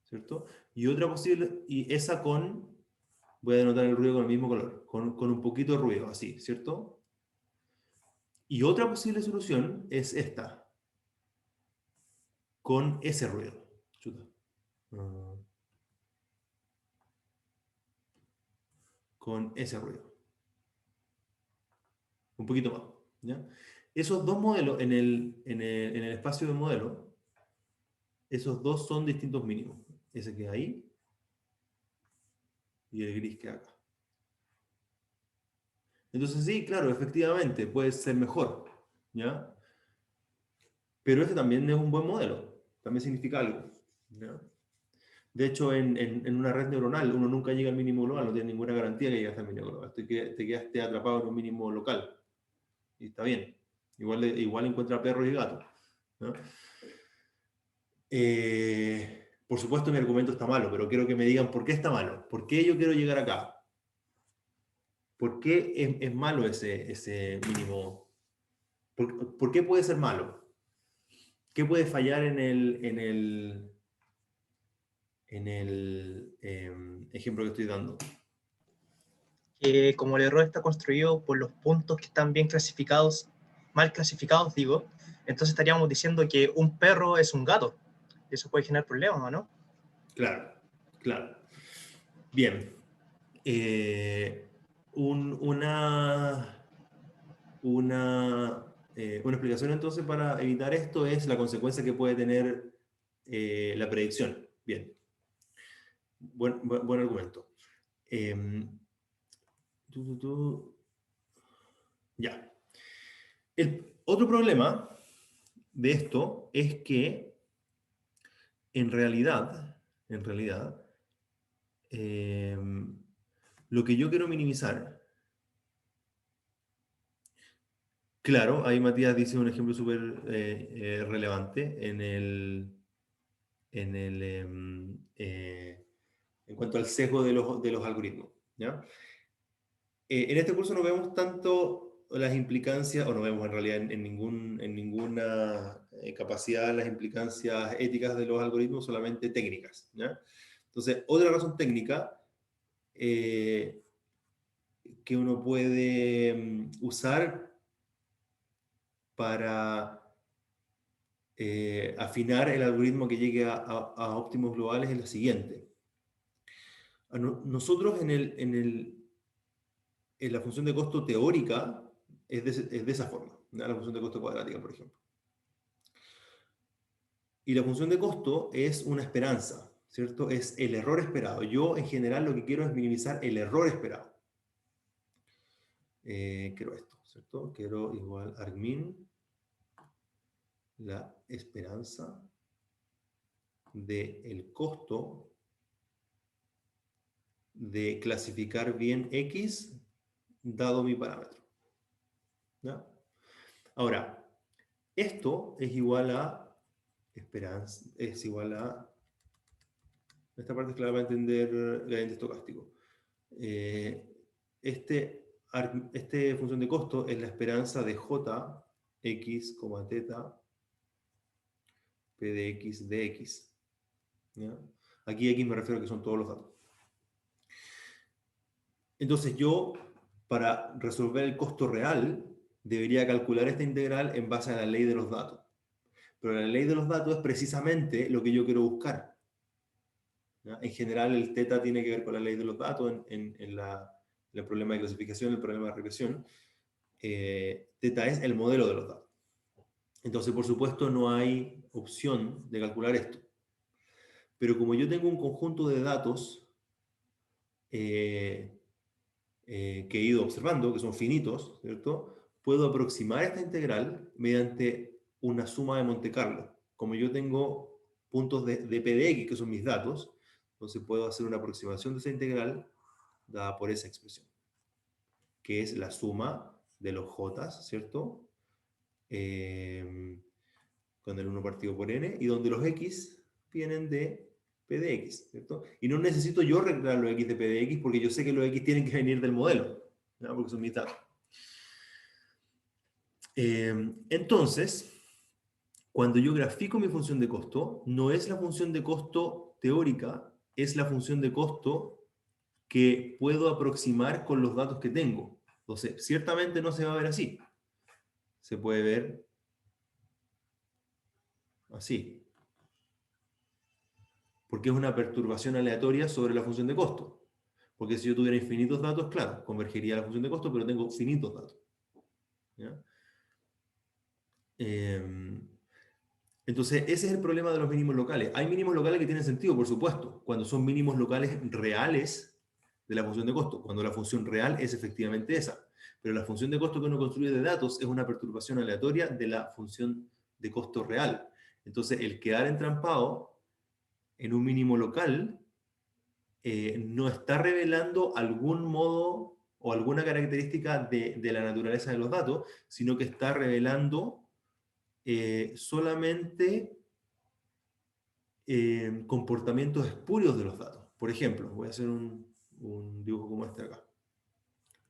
¿cierto? Y otra posible, y esa voy a denotar el ruido con el mismo color, con un poquito de ruido, así, ¿cierto? Y otra posible solución es esta, con ese ruido. Chuta. Con ese ruido. Un poquito más, ¿ya? Esos dos modelos, en el espacio de modelo, esos dos son distintos mínimos. Ese que ahí y el gris que acá. Entonces sí, claro, efectivamente, puede ser mejor, ¿ya? Pero ese también es un buen modelo, también significa algo, ¿ya? De hecho, en una red neuronal uno nunca llega al mínimo global, no tiene ninguna garantía que llegaste al mínimo global. Te quedaste atrapado en un mínimo local, y está bien. Igual encuentra perros y gatos, ¿no? Por supuesto mi argumento está malo, pero quiero que me digan por qué está malo, por qué yo quiero llegar acá. ¿Por qué es malo ese mínimo? ¿Por qué puede ser malo? ¿Qué puede fallar en el ejemplo que estoy dando? Que como el error está construido por los puntos que están bien clasificados, mal clasificados, digo, entonces estaríamos diciendo que un perro es un gato. Eso puede generar problemas, ¿o no? Claro, claro. Bien. Una explicación entonces para evitar esto es la consecuencia que puede tener la predicción. Bien. Buen argumento. Ya. El otro problema de esto es que en realidad, lo que yo quiero minimizar Claro, ahí Matías dice un ejemplo súper relevante en cuanto al sesgo de los algoritmos, ¿ya? En este curso no vemos tanto las implicancias, o no vemos en realidad en ninguna capacidad las implicancias éticas de los algoritmos, solamente técnicas, ¿ya? Entonces, otra razón técnica que uno puede usar para afinar el algoritmo que llegue a óptimos globales es la siguiente. Nosotros en la función de costo teórica es de esa forma, ¿no? La función de costo cuadrática, por ejemplo. Y la función de costo es una esperanza, ¿cierto? Es el error esperado. Yo, en general, lo que quiero es minimizar el error esperado. Quiero esto, ¿cierto? Quiero igual argmin, la esperanza del costo de clasificar bien X dado mi parámetro, ¿ya? Ahora, esto es igual a esperanza, es igual a... Esta parte es clara para entender gradiente estocástico. Este función de costo es la esperanza de J, X, teta, P de X de X, ¿ya? Aquí X me refiero a que son todos los datos. Entonces yo, para resolver el costo real, debería calcular esta integral en base a la ley de los datos. Pero la ley de los datos es precisamente lo que yo quiero buscar, ¿ya? En general, el teta tiene que ver con la ley de los datos en el problema de clasificación, el problema de regresión. Teta es el modelo de los datos. Entonces, por supuesto, no hay opción de calcular esto. Pero como yo tengo un conjunto de datos que he ido observando, que son finitos, ¿cierto? Puedo aproximar esta integral mediante una suma de Monte Carlo. Como yo tengo puntos de P de X, que son mis datos, entonces puedo hacer una aproximación de esa integral dada por esa expresión, que es la suma de los J, ¿cierto? Con el 1 partido por n, y donde los X vienen de P de X, ¿cierto? Y no necesito yo recrear los X de P de X porque yo sé que los X tienen que venir del modelo, ¿no? Porque son mis datos. Entonces, cuando yo grafico mi función de costo, no es la función de costo teórica, es la función de costo que puedo aproximar con los datos que tengo. Entonces, ciertamente no se va a ver así. Se puede ver así. Porque es una perturbación aleatoria sobre la función de costo. Porque si yo tuviera infinitos datos, claro, convergería a la función de costo, pero tengo finitos datos, ¿ya? Entonces, ese es el problema de los mínimos locales. Hay mínimos locales que tienen sentido, por supuesto, cuando son mínimos locales reales de la función de costo, cuando la función real es efectivamente esa. Pero la función de costo que uno construye de datos es una perturbación aleatoria de la función de costo real. Entonces, el quedar entrampado en un mínimo local no está revelando algún modo o alguna característica de la naturaleza de los datos, sino que está revelando solamente comportamientos espurios de los datos. Por ejemplo, voy a hacer un dibujo como este acá.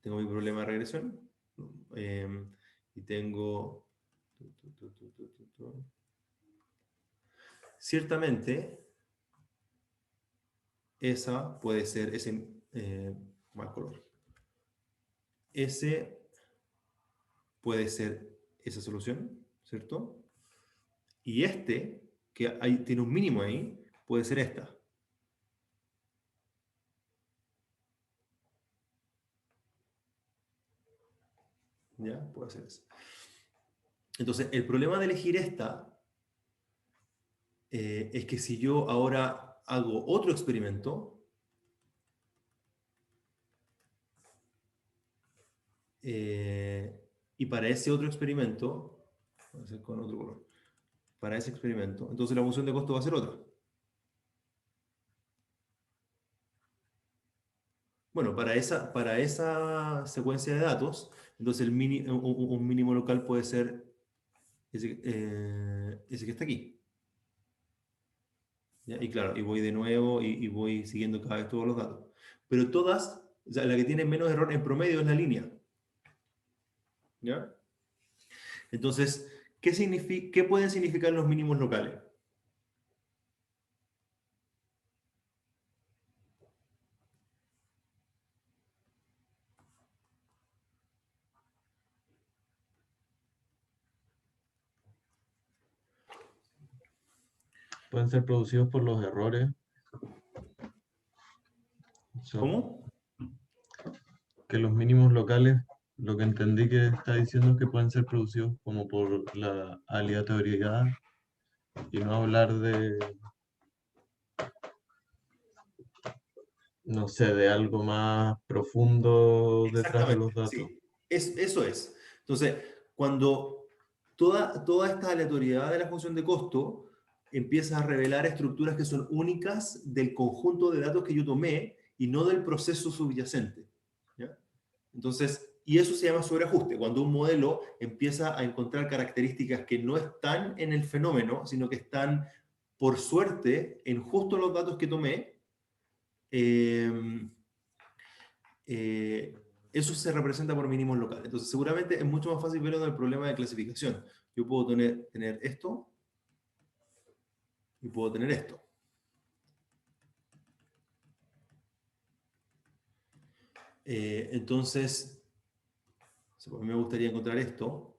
Tengo mi problema de regresión y tengo... Ciertamente, esa puede ser, mal color. Ese puede ser esa solución, ¿cierto? Y que tiene un mínimo ahí, puede ser esta. ¿Ya? Puede ser eso. Entonces, el problema de elegir esta es que si yo ahora hago otro experimento, y para ese otro experimento, voy a hacer con otro color, para ese experimento, entonces la función de costo va a ser otra. Bueno, para esa secuencia de datos, entonces un mínimo local puede ser ese que está aquí. ¿Ya? Y claro, y voy de nuevo y voy siguiendo cada vez todos los datos. Pero todas, o sea, la que tiene menos error en promedio es la línea. ¿Ya? Entonces, ¿qué pueden significar los mínimos locales? Pueden ser producidos por los errores. ¿Cómo? Que los mínimos locales, lo que entendí que está diciendo es que pueden ser producidos como por la aleatoriedad y no hablar de, no sé, de algo más profundo detrás de los datos. Sí, eso es. Entonces, cuando toda esta aleatoriedad de la función de costo empieza a revelar estructuras que son únicas del conjunto de datos que yo tomé y no del proceso subyacente. ¿Ya? Entonces, y eso se llama sobreajuste, cuando un modelo empieza a encontrar características que no están en el fenómeno, sino que están, por suerte, en justo los datos que tomé. Eso se representa por mínimos locales. Entonces, seguramente es mucho más fácil verlo en el problema de clasificación. Yo puedo tener esto y puedo tener esto. Entonces, a mí me gustaría encontrar esto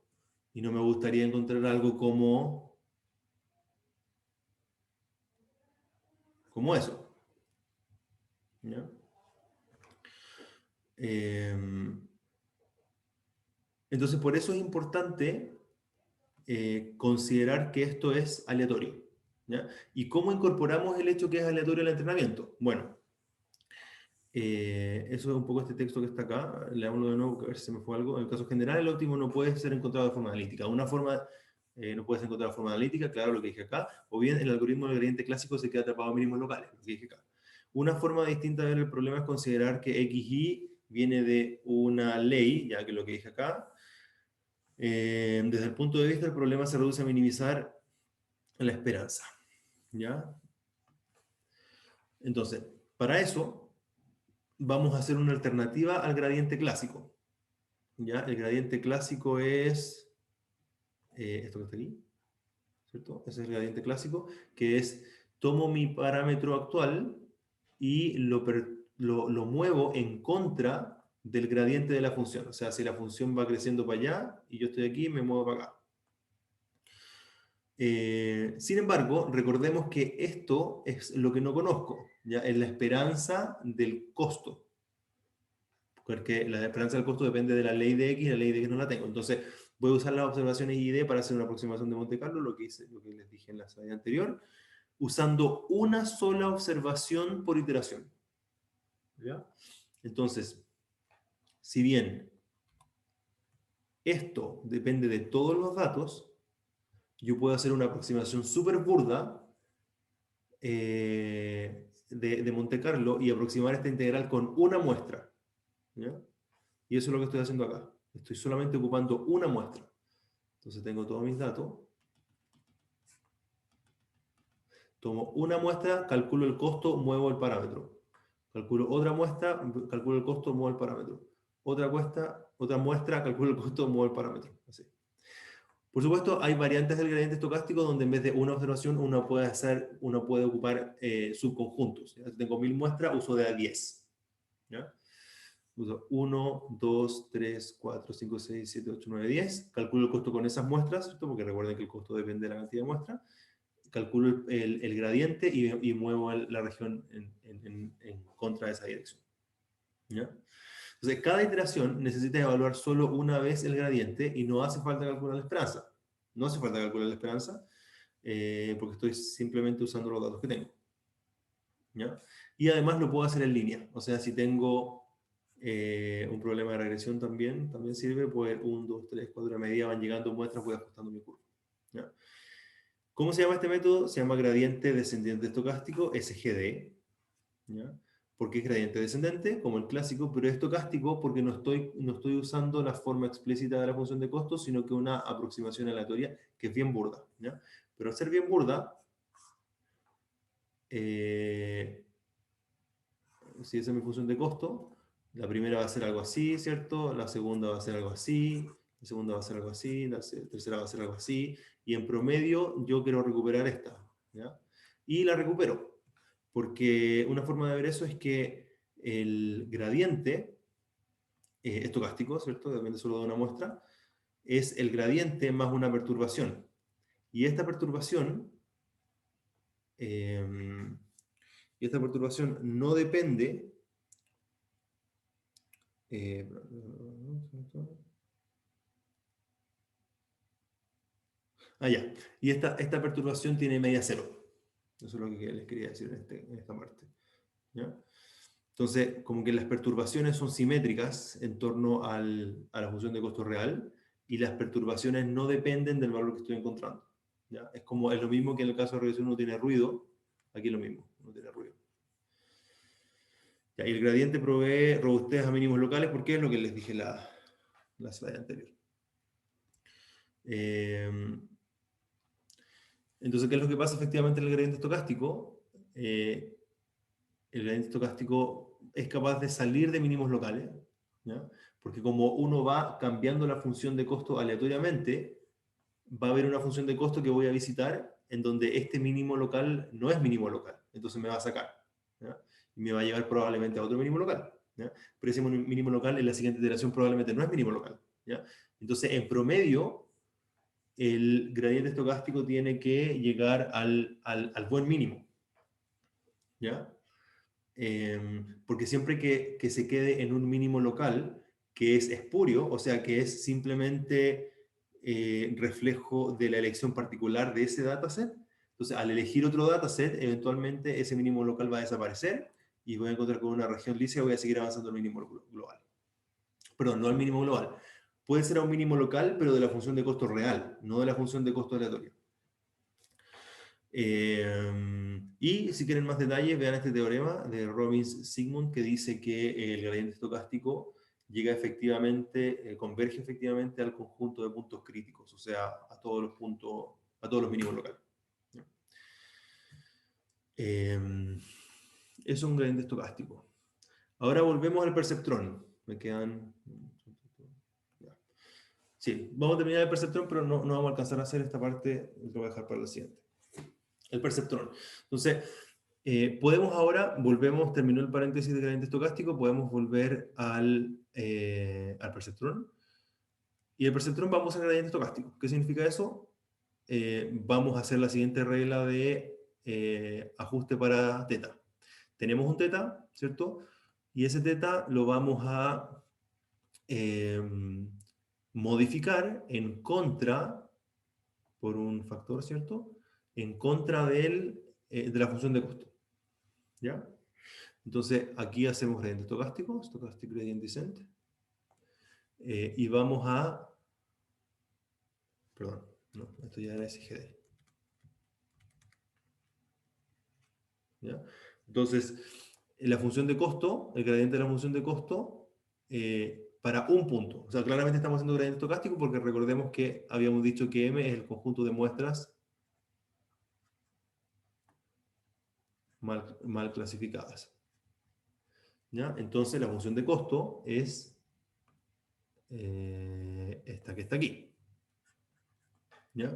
y no me gustaría encontrar algo como eso. ¿Ya? Entonces, por eso es importante considerar que esto es aleatorio. ¿Ya? ¿Y cómo incorporamos el hecho que es aleatorio al entrenamiento? Bueno, eso es un poco este texto que está acá. Leámoslo de nuevo, a ver si se me fue algo. En el caso general, el óptimo no puede ser encontrado de forma analítica. Una forma no puede ser encontrado de forma analítica, claro, lo que dije acá, o bien el algoritmo del gradiente clásico se queda atrapado en mínimos locales, lo que dije acá. Una forma distinta de ver el problema es considerar que XY viene de una ley, ya que lo que dije acá. Desde el punto de vista del problema se reduce a minimizar la esperanza. ¿Ya? Entonces, para eso vamos a hacer una alternativa al gradiente clásico. ¿Ya? El gradiente clásico es esto que está aquí, ¿cierto? Ese es el gradiente clásico, que es tomo mi parámetro actual y lo muevo en contra del gradiente de la función. O sea, si la función va creciendo para allá y yo estoy aquí, me muevo para acá. Sin embargo, recordemos que esto es lo que no conozco, ¿ya? Es la esperanza del costo. Porque la esperanza del costo depende de la ley de X y la ley de X no la tengo. Entonces, voy a usar las observaciones ID para hacer una aproximación de Monte Carlo, lo que les dije en la slide anterior, usando una sola observación por iteración. ¿Ya? Entonces, si bien esto depende de todos los datos, yo puedo hacer una aproximación súper burda de Monte Carlo y aproximar esta integral con una muestra. ¿Ya? Y eso es lo que estoy haciendo acá. Estoy solamente ocupando una muestra. Entonces tengo todos mis datos. Tomo una muestra, calculo el costo, muevo el parámetro. Calculo otra muestra, calculo el costo, muevo el parámetro. Otra muestra, calculo el costo, muevo el parámetro. Así. Por supuesto, hay variantes del gradiente estocástico donde en vez de una observación uno puede ocupar subconjuntos. Si tengo 1000 muestras, uso de a 10. ¿Ya? Uso 1, 2, 3, 4, 5, 6, 7, 8, 9, 10. Calculo el costo con esas muestras, ¿cierto? Porque recuerden que el costo depende de la cantidad de muestras. Calculo el gradiente y muevo la región en contra de esa dirección. ¿Ya? Entonces, cada iteración necesita evaluar solo una vez el gradiente y no hace falta calcular la esperanza. No hace falta calcular la esperanza porque estoy simplemente usando los datos que tengo. ¿Ya? Y además lo puedo hacer en línea. O sea, si tengo un problema de regresión también sirve, pues 1, 2, 3, 4, a medida van llegando muestras, voy ajustando mi curva. ¿Ya? ¿Cómo se llama este método? Se llama gradiente descendiente estocástico, SGD. ¿Ya? porque es gradiente descendente, como el clásico, pero es estocástico porque no estoy usando la forma explícita de la función de costo, sino que una aproximación aleatoria que es bien burda, ¿ya? Pero al ser bien burda, si esa es mi función de costo, la primera va a ser algo así, ¿cierto? La segunda va a ser algo así, la segunda va a ser algo así, la tercera va a ser algo así, y en promedio yo quiero recuperar esta, ¿ya? Y la recupero, porque una forma de ver eso es que el gradiente estocástico, ¿cierto? Depende solo de una muestra, es el gradiente más una perturbación. Y esta perturbación no depende ya. Y esta perturbación tiene media cero. Eso es lo que les quería decir en esta parte. ¿Ya? Entonces, como que las perturbaciones son simétricas en torno a la función de costo real, y las perturbaciones no dependen del valor que estoy encontrando. ¿Ya? Es lo mismo que en el caso de regresión uno tiene ruido, aquí es lo mismo, uno tiene ruido. ¿Ya? Y el gradiente provee robustez a mínimos locales, porque es lo que les dije la slide anterior. Entonces, ¿qué es lo que pasa efectivamente en el gradiente estocástico? El gradiente estocástico es capaz de salir de mínimos locales, ¿ya? Porque como uno va cambiando la función de costo aleatoriamente, va a haber una función de costo que voy a visitar en donde este mínimo local no es mínimo local, entonces me va a sacar, ¿ya? Y me va a llevar probablemente a otro mínimo local, ¿ya? Pero ese mínimo local en la siguiente iteración probablemente no es mínimo local, ¿ya? Entonces, en promedio, el gradiente estocástico tiene que llegar al buen mínimo, ¿ya? Porque siempre que se quede en un mínimo local, que es espurio, o sea, que es simplemente reflejo de la elección particular de ese dataset, entonces al elegir otro dataset, eventualmente ese mínimo local va a desaparecer y voy a encontrar con una región lisa y voy a seguir avanzando al mínimo global. Perdón, no al mínimo global. Puede ser a un mínimo local, pero de la función de costo real, no de la función de costo aleatorio. Y si quieren más detalles, vean este teorema de Robbins-Sigmund que dice que el gradiente estocástico llega efectivamente, converge efectivamente al conjunto de puntos críticos, o sea, a todos los puntos, a todos los mínimos locales. Es un gradiente estocástico. Ahora volvemos al perceptrón. Me quedan... Sí, vamos a terminar el perceptrón, pero no vamos a alcanzar a hacer esta parte, lo voy a dejar para la siguiente. El perceptrón. Entonces, podemos ahora, terminó el paréntesis de gradiente estocástico, podemos volver al perceptrón. Y el perceptrón vamos al gradiente estocástico. ¿Qué significa eso? Vamos a hacer la siguiente regla de ajuste para teta. Tenemos un teta, ¿cierto? Y ese teta lo vamos a modificar en contra, por un factor, ¿cierto? En contra de la función de costo. ¿Ya? Entonces, aquí hacemos gradiente estocástico, stochastic gradient descent, y vamos a... Perdón, no, esto ya era SGD. ¿Ya? Entonces, la función de costo, el gradiente de la función de costo, para un punto. O sea, claramente estamos haciendo gradiente estocástico porque recordemos que habíamos dicho que M es el conjunto de muestras mal clasificadas. ¿Ya? Entonces, la función de costo es esta que está aquí. ¿Ya?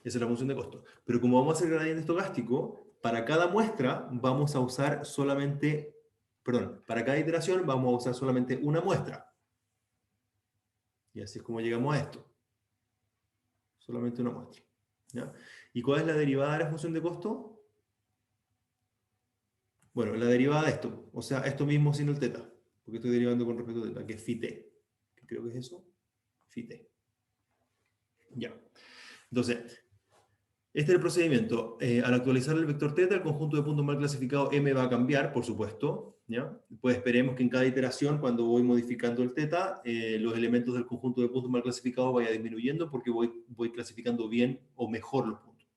Esa es la función de costo. Pero como vamos a hacer gradiente estocástico, para cada muestra vamos a usar solamente, perdón, para cada iteración vamos a usar solamente una muestra. Y así es como llegamos a esto. Solamente una muestra. ¿Ya? ¿Y cuál es la derivada de la función de costo? Bueno, la derivada de esto. O sea, esto mismo sin el teta. Porque estoy derivando con respecto a teta, que es phi t. Que creo que es eso. Phi t. Ya. Entonces, este es el procedimiento. Al actualizar el vector teta, el conjunto de puntos mal clasificados M va a cambiar, por supuesto. ¿Ya? Pues esperemos que en cada iteración, cuando voy modificando el teta, los elementos del conjunto de puntos mal clasificados vaya disminuyendo porque voy clasificando bien o mejor los puntos.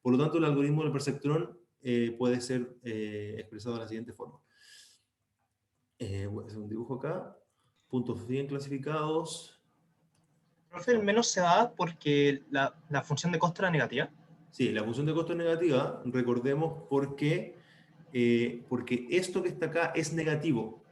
Por lo tanto, el algoritmo del perceptrón puede ser expresado de la siguiente forma. Voy a hacer un dibujo acá. Puntos bien clasificados. Profe, el menos se da porque la función de costo era negativa. Sí, la función de costo es negativa, recordemos porque esto que está acá es negativo.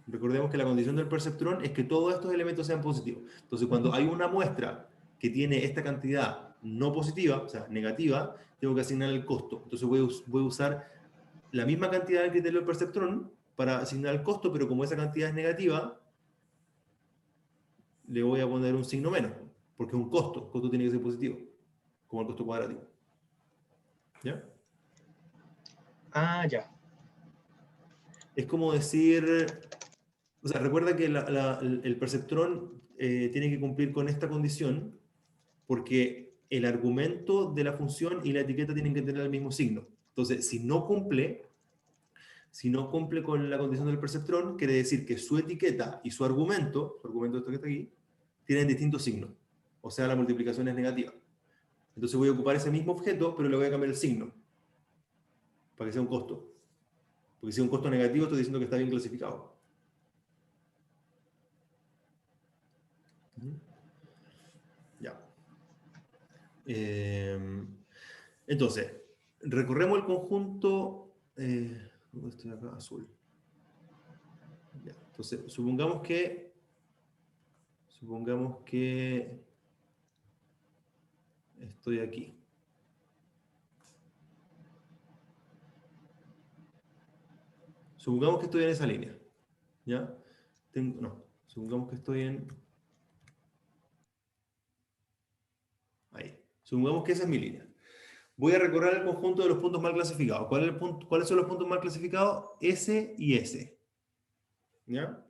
Recordemos que la condición del perceptrón es que todos estos elementos sean positivos. Entonces, cuando hay una muestra que tiene esta cantidad no positiva, o sea, negativa, tengo que asignar el costo. Entonces voy a usar la misma cantidad del criterio del perceptrón para asignar el costo, pero como esa cantidad es negativa, le voy a poner un signo menos, porque es un costo. El costo tiene que ser positivo, como el costo cuadrático. ¿Ya? Ah, ya. Es como decir, o sea, recuerda que el perceptrón tiene que cumplir con esta condición porque el argumento de la función y la etiqueta tienen que tener el mismo signo. Entonces, si no cumple con la condición del perceptrón, quiere decir que su etiqueta y su argumento esto que está aquí, tienen distintos signos. O sea, la multiplicación es negativa. Entonces voy a ocupar ese mismo objeto, pero le voy a cambiar el signo para que sea un costo. Porque si es un costo negativo, estoy diciendo que está bien clasificado. Ya. Entonces, recorremos el conjunto. ¿Dónde estoy acá? Azul. Ya. Entonces, supongamos que estoy aquí. Supongamos que estoy en esa línea. ¿Ya? Supongamos que estoy en... Ahí. Supongamos que esa es mi línea. Voy a recorrer el conjunto de los puntos mal clasificados. ¿Cuáles son los puntos mal clasificados? S y S. ¿Ya?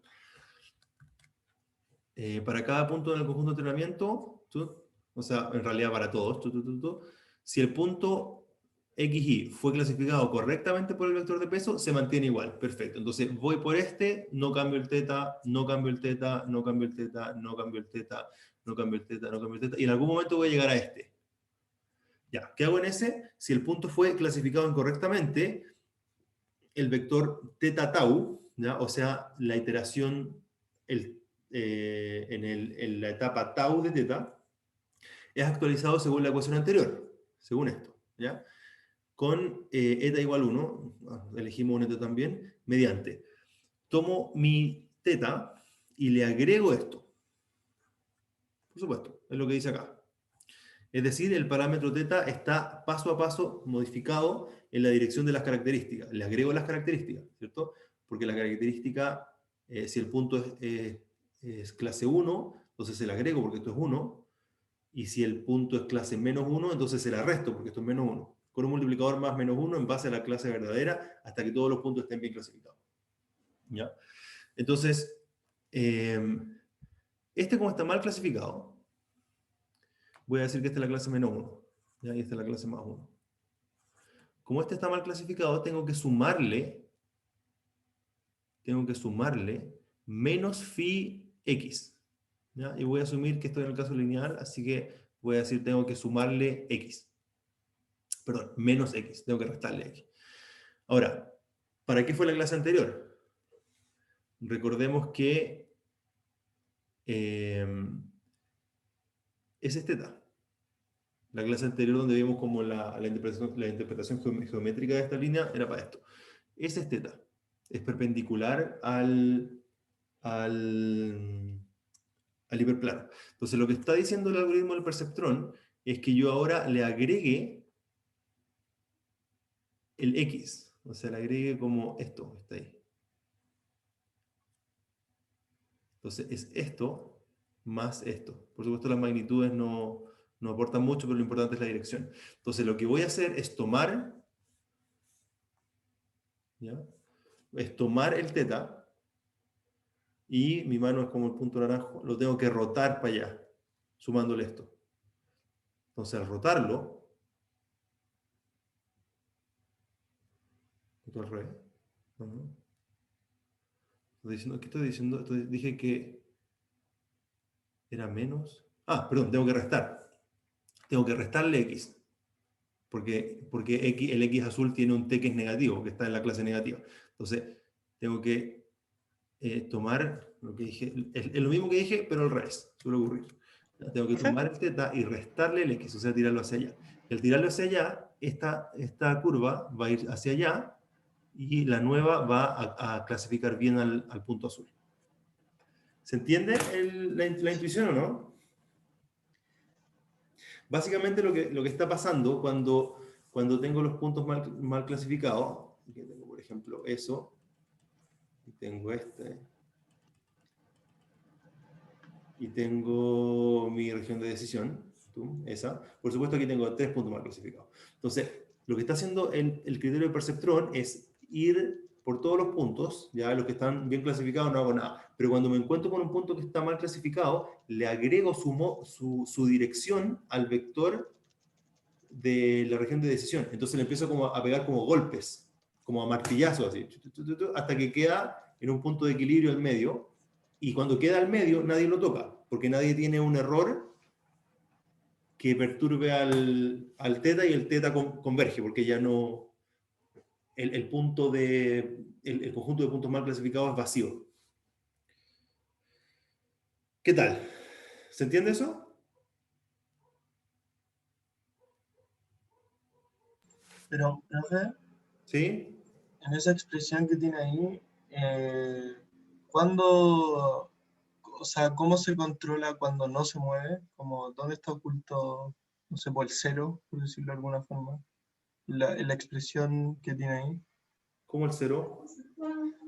Para cada punto en el conjunto de entrenamiento, o sea, en realidad para todos, si el punto XY fue clasificado correctamente por el vector de peso, se mantiene igual. Perfecto. Entonces voy por este, no cambio el teta, no cambio el teta, no cambio el teta, no cambio el teta, no cambio el teta, no cambio el teta, y en algún momento voy a llegar a este. Ya, ¿qué hago en ese? Si el punto fue clasificado incorrectamente, el vector teta tau, ¿ya? O sea, la iteración en la etapa tau de teta, es actualizado según la ecuación anterior, según esto, ¿ya? Con eta igual 1, elegimos un eta también, mediante. Tomo mi teta y le agrego esto. Por supuesto, es lo que dice acá. Es decir, el parámetro teta está paso a paso modificado en la dirección de las características. Le agrego las características, ¿cierto? Porque la característica, si el punto es clase 1, entonces se le agrego porque esto es 1. Y si el punto es clase menos 1, entonces se la resto porque esto es menos 1. Con un multiplicador más menos 1 en base a la clase verdadera hasta que todos los puntos estén bien clasificados. ¿Ya? Entonces, como está mal clasificado, voy a decir que esta es la clase menos 1. ¿Ya? Y esta es la clase más 1. Como este está mal clasificado, tengo que sumarle menos phi x. ¿Ya? Y voy a asumir que estoy en el caso lineal, así que voy a decir tengo que sumarle x. Perdón, menos x, tengo que restarle x. Ahora, ¿para qué fue la clase anterior? Recordemos que es teta. La clase anterior donde vimos como la interpretación geométrica de esta línea era para esto. Ese es teta. Es perpendicular al hiperplano. Entonces lo que está diciendo el algoritmo del perceptrón es que yo ahora le agregue el x. O sea, le agregue como esto, está ahí. Entonces es esto más esto. Por supuesto las magnitudes no aportan mucho, pero lo importante es la dirección. Entonces lo que voy a hacer es tomar, ¿ya? Es tomar el teta y mi mano es como el punto naranjo, lo tengo que rotar para allá, sumándole esto. Entonces al rotarlo, esto al revés. ¿Qué estoy diciendo? Entonces dije que era menos. Ah, perdón, tengo que restar. Tengo que restarle x. Porque el x azul tiene un t que es negativo, que está en la clase negativa. Entonces, tengo que tomar lo que dije, es lo mismo que dije, pero al revés, suele ocurrir. Tengo que tomar el θ y restarle el x, o sea, tirarlo hacia allá. Y al tirarlo hacia allá, esta curva va a ir hacia allá y la nueva va a clasificar bien al punto azul. ¿Se entiende la intuición o no? Básicamente lo que está pasando cuando tengo los puntos mal clasificados, aquí tengo por ejemplo eso, y tengo este, y tengo mi región de decisión, esa. Por supuesto aquí tengo 3 puntos mal clasificados. Entonces, lo que está haciendo el criterio de perceptrón es ir por todos los puntos, ya los que están bien clasificados no hago nada. Pero cuando me encuentro con un punto que está mal clasificado, le agrego su dirección al vector de la región de decisión. Entonces le empiezo como a pegar como golpes, como a martillazos, así, hasta que queda en un punto de equilibrio al medio. Y cuando queda al medio, nadie lo toca, porque nadie tiene un error que perturbe al θ y el θ converge, porque ya no... El conjunto de puntos mal clasificados es vacío. ¿Qué tal? ¿Se entiende eso? Pero, profe, ¿Sí? en esa expresión que tiene ahí, ¿cuándo, o sea, cómo se controla cuando no se mueve? Como, ¿dónde está oculto, no sé, por el cero, por decirlo de alguna forma? La expresión que tiene ahí. ¿Cómo el cero?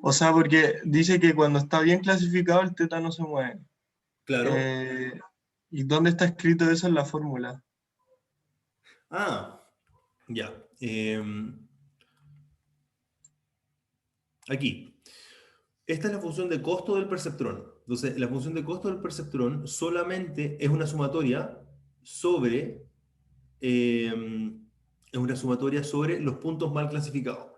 O sea, porque dice que cuando está bien clasificado el θ no se mueve. Claro. ¿Y dónde está escrito eso en la fórmula? Ah, ya. Aquí. Esta es la función de costo del perceptrón. Entonces, la función de costo del perceptrón solamente es una sumatoria sobre los puntos mal clasificados.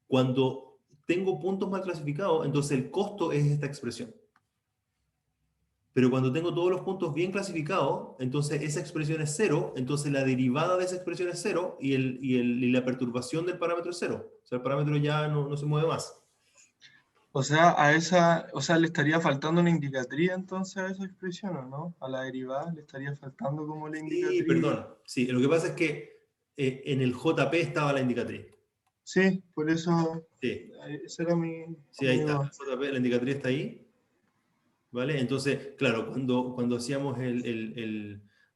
Cuando tengo puntos mal clasificados, entonces el costo es esta expresión. Pero cuando tengo todos los puntos bien clasificados, entonces esa expresión es cero, entonces la derivada de esa expresión es cero y la perturbación del parámetro es cero. O sea, el parámetro ya no se mueve más. O sea, le estaría faltando una indicatriz entonces a esa expresión, ¿o no? A la derivada le estaría faltando como la indicatriz. Sí, perdón. Sí, lo que pasa es que en el JP estaba la indicatriz. Sí, por eso, Sí, esa era mi... sí, ahí mi está. duda. JP, la indicatriz está ahí. ¿Vale? Entonces, claro, cuando hacíamos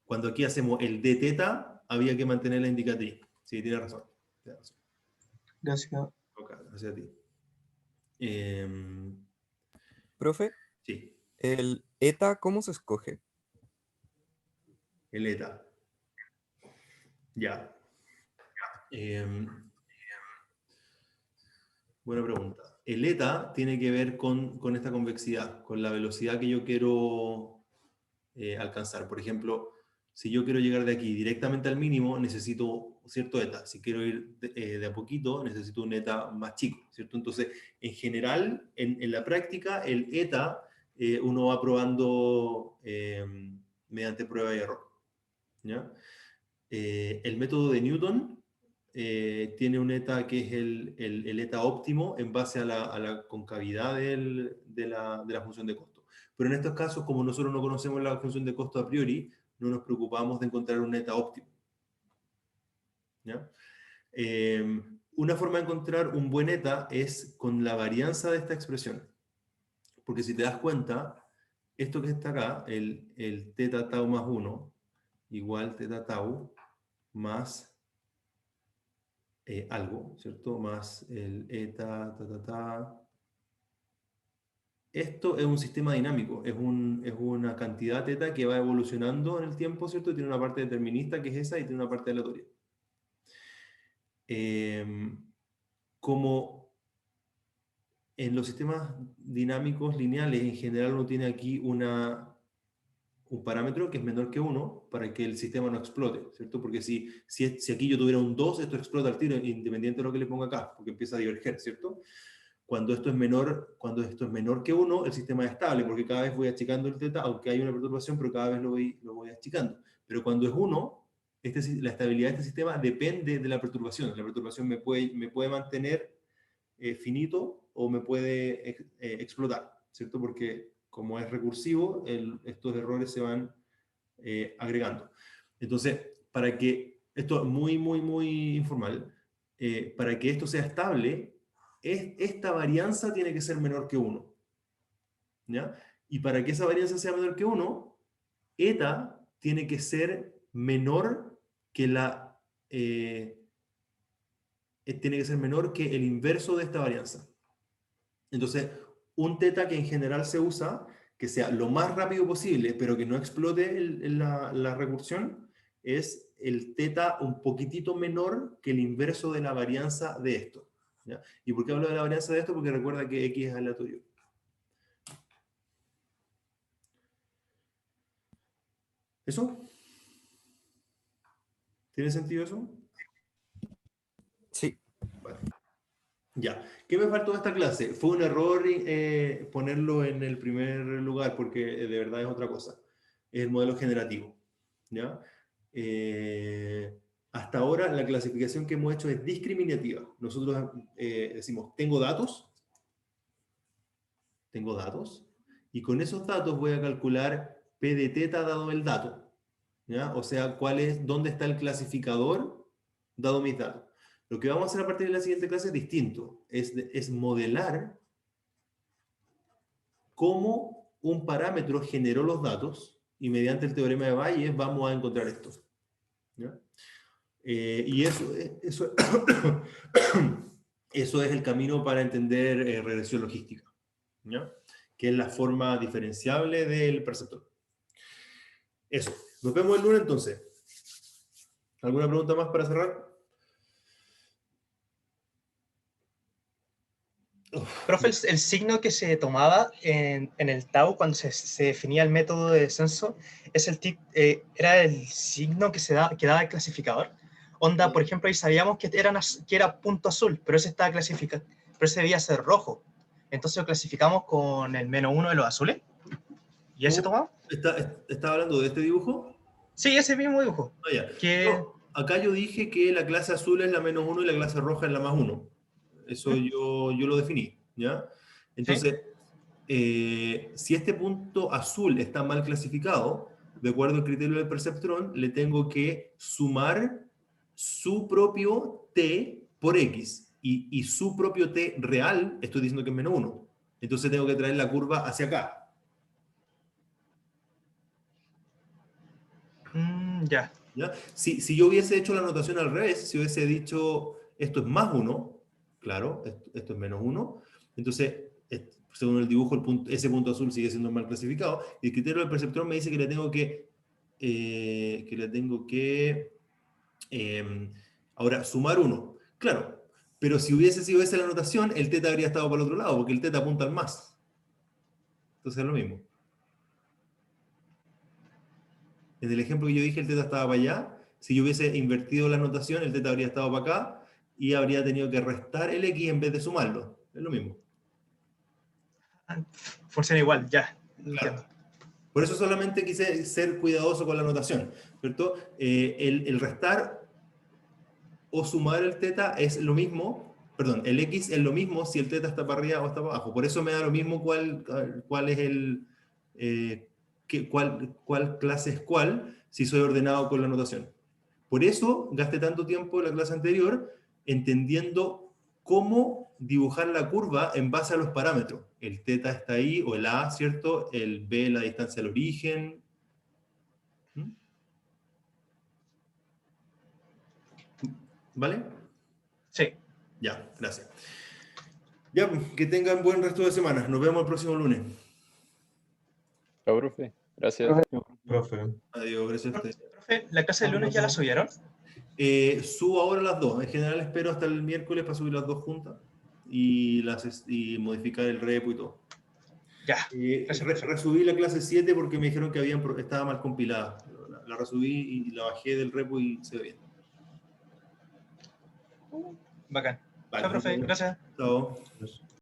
cuando aquí hacemos el d θ, había que mantener la indicatriz. Sí, tiene razón. Tiene razón. Gracias. Ok, gracias a ti. Profe, Sí, ¿el eta cómo se escoge? el eta. Ya. Buena pregunta. El eta tiene que ver con esta convexidad, con la velocidad que yo quiero alcanzar. Por ejemplo, si yo quiero llegar de aquí directamente al mínimo, necesito cierto eta. Si quiero ir de a poquito, necesito un eta más chico, ¿cierto? Entonces, en general, en la práctica, el eta uno va probando mediante prueba y error, ¿ya? El método de Newton tiene un eta que es el eta óptimo en base a la concavidad de la función de costo. Pero en estos casos, como nosotros no conocemos la función de costo a priori, no nos preocupamos de encontrar un eta óptimo. ¿Ya? Una forma de encontrar un buen eta es con la varianza de esta expresión. Porque si te das cuenta, esto que está acá, el θ tau más 1, igual θ tau más algo, ¿cierto? Más el eta, Esto es un sistema dinámico, es una cantidad θ que va evolucionando en el tiempo, ¿cierto? Tiene una parte determinista que es esa y tiene una parte aleatoria. Como en los sistemas dinámicos lineales, en general uno tiene aquí un parámetro que es menor que 1 para que el sistema no explote, ¿cierto? Porque si aquí yo tuviera un 2, esto explota al tiro, independiente de lo que le ponga acá, porque empieza a diverger, ¿cierto? Cuando esto es menor que 1, el sistema es estable, porque cada vez voy achicando el θ, aunque hay una perturbación, pero cada vez lo voy achicando. Pero cuando es 1, la estabilidad de este sistema depende de la perturbación. La perturbación me puede mantener finito o me puede explotar, ¿cierto? Porque como es recursivo, estos errores se van agregando. Entonces, para que esto es muy, muy, muy informal, para que esto sea estable, esta varianza tiene que ser menor que 1. ¿Ya? Y para que esa varianza sea menor que 1, eta tiene que ser menor que tiene que ser menor que el inverso de esta varianza. Entonces, un teta que en general se usa, que sea lo más rápido posible, pero que no explote la recursión, es el teta un poquitito menor que el inverso de la varianza de esto. ¿Ya? ¿Y por qué hablo de la varianza de esto? Porque recuerda que x es aleatorio. ¿Eso? ¿Tiene sentido eso? Sí. Vale. Ya. ¿Qué me faltó de esta clase? Fue un error ponerlo en el primer lugar, porque de verdad es otra cosa. Es el modelo generativo. ¿Ya? Hasta ahora la clasificación que hemos hecho es discriminativa. Nosotros decimos, tengo datos, y con esos datos voy a calcular P de teta dado el dato. ¿Ya? O sea, dónde está el clasificador dado mis datos. Lo que vamos a hacer a partir de la siguiente clase es distinto. Es modelar cómo un parámetro generó los datos y mediante el teorema de Bayes vamos a encontrar esto. ¿Ya? Y eso eso es el camino para entender regresión logística, ¿ya? Que es la forma diferenciable del perceptor. Eso. Nos vemos el lunes entonces. ¿Alguna pregunta más para cerrar? Profe, el signo que se tomaba en el Tau cuando se definía el método de descenso era el signo que daba el clasificador. Onda, por ejemplo, ahí sabíamos que era punto azul, pero ese estaba clasificado, pero ese debía ser rojo. Entonces lo clasificamos con el -1 de los azules. ¿Y ese tomaba? ¿Está hablando de este dibujo? Sí, ese mismo dibujo. Ah, ya. Que... No, acá yo dije que la clase azul es la -1 y la clase roja es la +1. Eso yo lo definí, ¿ya? Entonces, si este punto azul está mal clasificado, de acuerdo al criterio del perceptrón, le tengo que sumar su propio t por x. Y su propio t real, estoy diciendo que es -1. Entonces tengo que traer la curva hacia acá. Ya. ¿Ya? Si yo hubiese hecho la notación al revés, si hubiese dicho esto es +1, claro, esto es -1, entonces, según el dibujo, ese punto azul sigue siendo mal clasificado, y el criterio del perceptrón me dice que le tengo que ahora, sumar 1. Claro, pero si hubiese sido esa la notación, el teta habría estado para el otro lado, porque el teta apunta al más. Entonces es lo mismo. En el ejemplo que yo dije, el teta estaba para allá. Si yo hubiese invertido la notación, el teta habría estado para acá y habría tenido que restar el x en vez de sumarlo. Es lo mismo. Funciona igual, ya. Claro. Entiendo. Por eso solamente quise ser cuidadoso con la notación, ¿cierto? El restar o sumar el teta es lo mismo, perdón, el x es lo mismo si el teta está para arriba o está para abajo. Por eso me da lo mismo cuál es cuál clase es cuál, si soy ordenado con la notación. Por eso gasté tanto tiempo en la clase anterior entendiendo cómo dibujar la curva en base a los parámetros. El teta está ahí, o el a, ¿cierto? El b, la distancia al origen. ¿Vale? Sí. Ya, gracias. Ya, que tengan buen resto de semana. Nos vemos el próximo lunes. Chao, profe. Gracias. Profe. Adiós, gracias a ustedes. Profe, ¿la clase del lunes ya la subieron? Subo ahora las dos. En general espero hasta el miércoles para subir las dos juntas y modificar el repo y todo. Ya. Resubí la clase 7 porque me dijeron que estaba mal compilada. La resubí y la bajé del repo y se ve bien. Bacán. Vale, Chao, profe. Gracias. Chao.